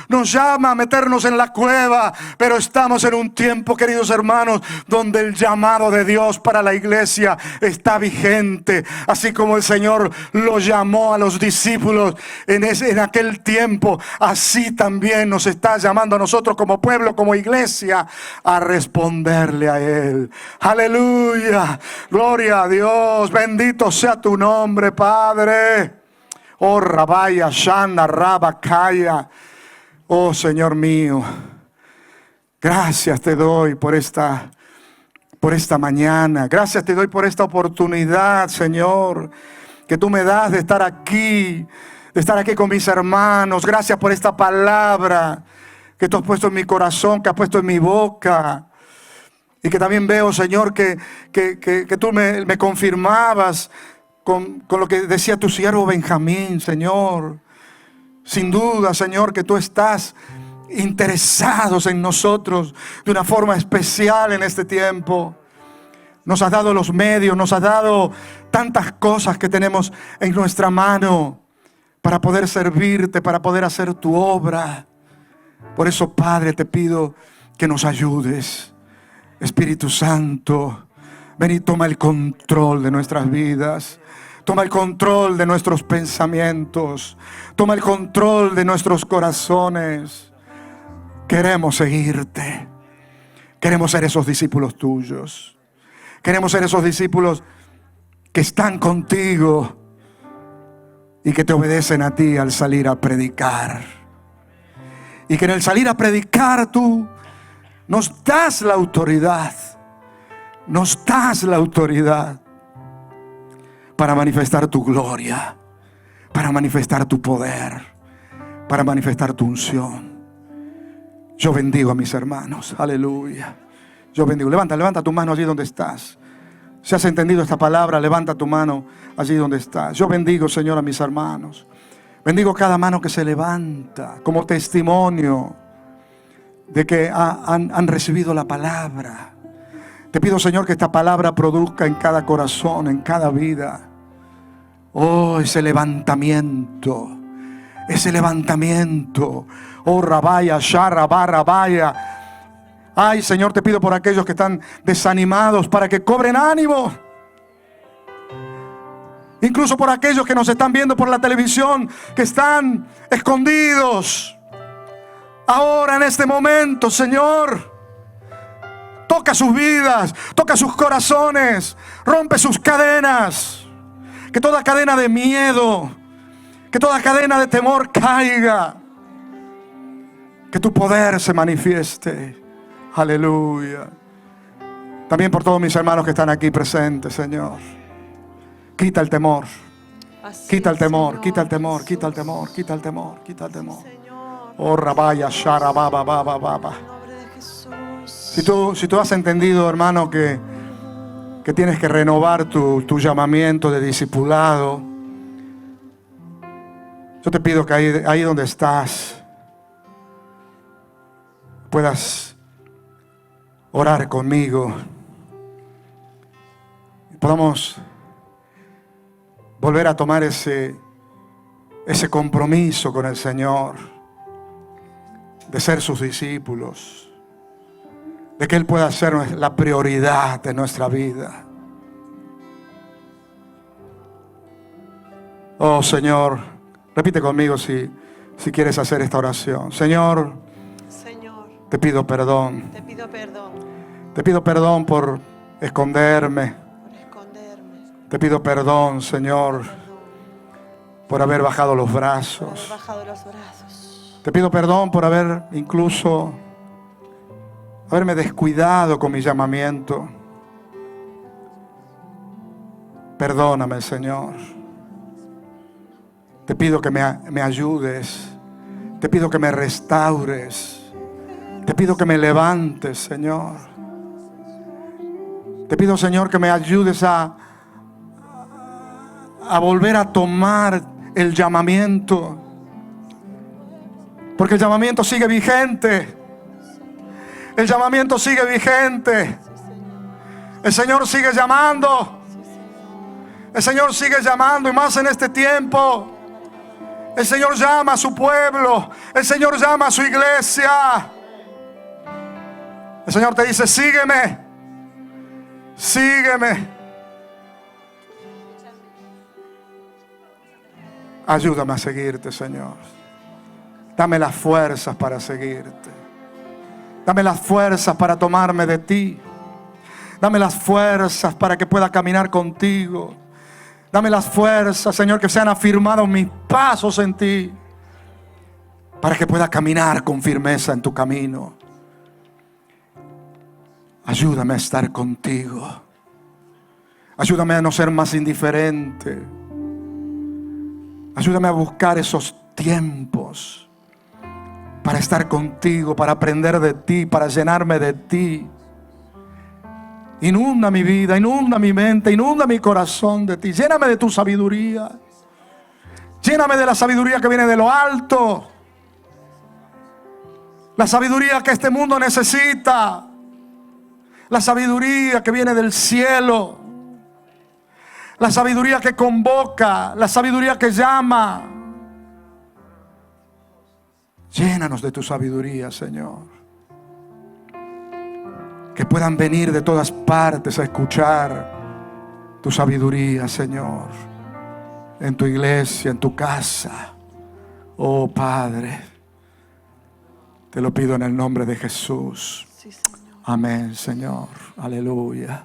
Speaker 1: nos llama a meternos en la cueva, pero estamos en un tiempo, queridos hermanos, donde el llamado de Dios para la iglesia está vigente, así como el Señor lo llamó a los discípulos en aquel tiempo, así también nos está llamando a nosotros como pueblo, como iglesia, a responderle a Él. Aleluya, gloria a Dios, bendito sea tu nombre, Padre. Oh, Rabaya, Shanda, Rabakaya. Oh, Señor mío, gracias te doy por esta mañana. Gracias te doy por esta oportunidad, Señor, que tú me das de estar aquí con mis hermanos. Gracias por esta palabra que tú has puesto en mi corazón, que has puesto en mi boca. Y que también veo, Señor, que tú me confirmabas con lo que decía tu siervo Benjamín, Señor. Sin duda, Señor, que tú estás interesados en nosotros de una forma especial en este tiempo. Nos has dado los medios, nos has dado tantas cosas que tenemos en nuestra mano para poder servirte, para poder hacer tu obra. Por eso, Padre, te pido que nos ayudes. Espíritu Santo, ven y toma el control de nuestras vidas. Toma el control de nuestros pensamientos. Toma el control de nuestros corazones. Queremos seguirte. Queremos ser esos discípulos tuyos. Queremos ser esos discípulos que están contigo y que te obedecen a ti al salir a predicar. Y que en el salir a predicar tú nos das la autoridad. Nos das la autoridad para manifestar tu gloria, para manifestar tu poder, para manifestar tu unción. Yo bendigo a mis hermanos, aleluya. Yo bendigo. Levanta tu mano allí donde estás. Si has entendido esta palabra, levanta tu mano allí donde estás. Yo bendigo, Señor, a mis hermanos. Bendigo cada mano que se levanta como testimonio de que han recibido la palabra. Te pido, Señor, que esta palabra produzca en cada corazón, en cada vida. Oh, ese levantamiento. Oh, Rabaya, Sharabá, Rabaya. Ay, Señor, te pido por aquellos que están desanimados para que cobren ánimo. Incluso por aquellos que nos están viendo por la televisión, que están escondidos. Ahora en este momento, Señor, toca sus vidas, toca sus corazones, rompe sus cadenas. Que toda cadena de miedo, que toda cadena de temor caiga. Que tu poder se manifieste. Aleluya. También por todos mis hermanos que están aquí presentes, Señor. Quita el temor. Quita el temor, quita el temor, quita el temor, quita el temor, quita el temor. Oh, rabaya, shara, baba, baba, baba. Si tú has entendido, hermano, que tienes que renovar tu llamamiento de discipulado, yo te pido que ahí donde estás puedas orar conmigo. Podamos volver a tomar ese compromiso con el Señor de ser sus discípulos, de que Él pueda ser la prioridad de nuestra vida. Oh Señor, repite conmigo si quieres hacer esta oración. Señor, te pido perdón.
Speaker 2: Te pido perdón.
Speaker 1: Te pido perdón por esconderme. Te pido perdón, Señor, por haber bajado los brazos. Te pido perdón por haberme descuidado con mi llamamiento. Perdóname, Señor. Te pido que me ayudes. Te pido que me restaures. Te pido que me levantes, Señor. Te pido, Señor, que me ayudes a volver a tomar el llamamiento. Porque el llamamiento sigue vigente. El llamamiento sigue vigente. El Señor sigue llamando. El Señor sigue llamando, y más en este tiempo. El Señor llama a su pueblo. El Señor llama a su iglesia. El Señor te dice: sígueme. Sígueme. Ayúdame a seguirte, Señor. Dame las fuerzas para seguirte. Dame las fuerzas para tomarme de ti. Dame las fuerzas para que pueda caminar contigo. Dame las fuerzas, Señor, que sean afirmados mis pasos en ti, para que pueda caminar con firmeza en tu camino. Ayúdame a estar contigo. Ayúdame a no ser más indiferente. Ayúdame a buscar esos tiempos para estar contigo, para aprender de ti, para llenarme de ti. Inunda mi vida, inunda mi mente, inunda mi corazón de ti. Lléname de tu sabiduría. Lléname de la sabiduría que viene de lo alto. La sabiduría que este mundo necesita. La sabiduría que viene del cielo. La sabiduría que convoca. La sabiduría que llama. Llénanos de tu sabiduría, Señor. Que puedan venir de todas partes a escuchar tu sabiduría, Señor. En tu iglesia, en tu casa. Oh Padre, te lo pido en el nombre de Jesús.
Speaker 2: Sí, Señor.
Speaker 1: Amén, Señor. Aleluya.